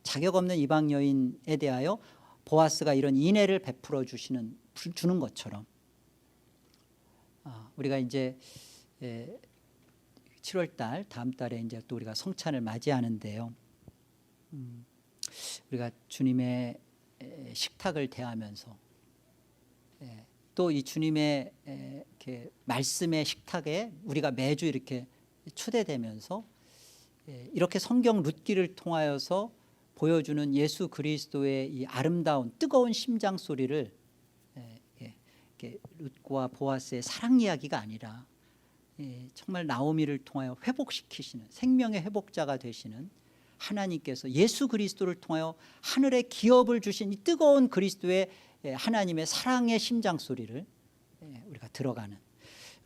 자격 없는 이방 여인에 대하여 보아스가 이런 인애를 베풀어 주는 것처럼 우리가 이제 7월 달 다음 달에 이제 또 우리가 성찬을 맞이하는데요. 우리가 주님의 식탁을 대하면서 또 이 주님의 이렇게 말씀의 식탁에 우리가 매주 이렇게 초대되면서 이렇게 성경 룻기를 통하여서 보여주는 예수 그리스도의 이 아름다운 뜨거운 심장 소리를 룻과 보아스의 사랑 이야기가 아니라 정말 나오미를 통하여 회복시키시는 생명의 회복자가 되시는 하나님께서 예수 그리스도를 통하여 하늘의 기업을 주신 이 뜨거운 그리스도의 하나님의 사랑의 심장 소리를 우리가 들어가는,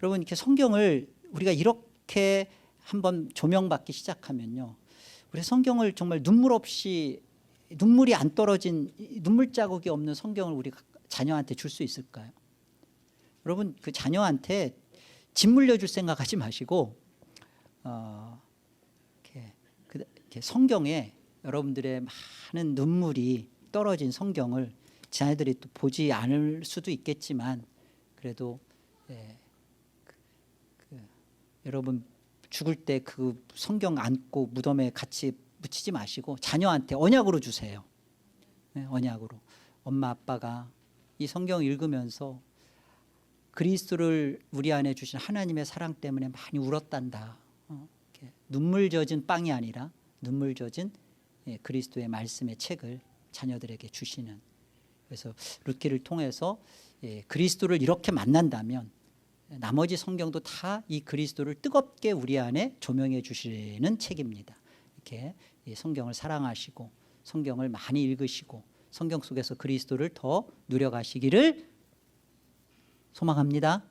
여러분 이렇게 성경을 우리가 이렇게 한번 조명받기 시작하면요, 우리 성경을 정말 눈물 없이, 눈물이 안 떨어진, 눈물 자국이 없는 성경을 우리 자녀한테 줄 수 있을까요? 여러분 그 자녀한테 짐 물려줄 생각하지 마시고 이렇게 성경에 여러분들의 많은 눈물이 떨어진 성경을 자녀들이 또 보지 않을 수도 있겠지만 그래도 여러분 죽을 때 그 성경 안고 무덤에 같이 묻히지 마시고 자녀한테 언약으로 주세요. 언약으로. 엄마 아빠가 이 성경 읽으면서 그리스도를 우리 안에 주신 하나님의 사랑 때문에 많이 울었단다. 눈물 젖은 빵이 아니라 눈물 젖은 그리스도의 말씀의 책을 자녀들에게 주시는, 그래서 룻기를 통해서 그리스도를 이렇게 만난다면 나머지 성경도 다 이 그리스도를 뜨겁게 우리 안에 조명해 주시는 책입니다. 이렇게 성경을 사랑하시고 성경을 많이 읽으시고 성경 속에서 그리스도를 더 누려가시기를 소망합니다.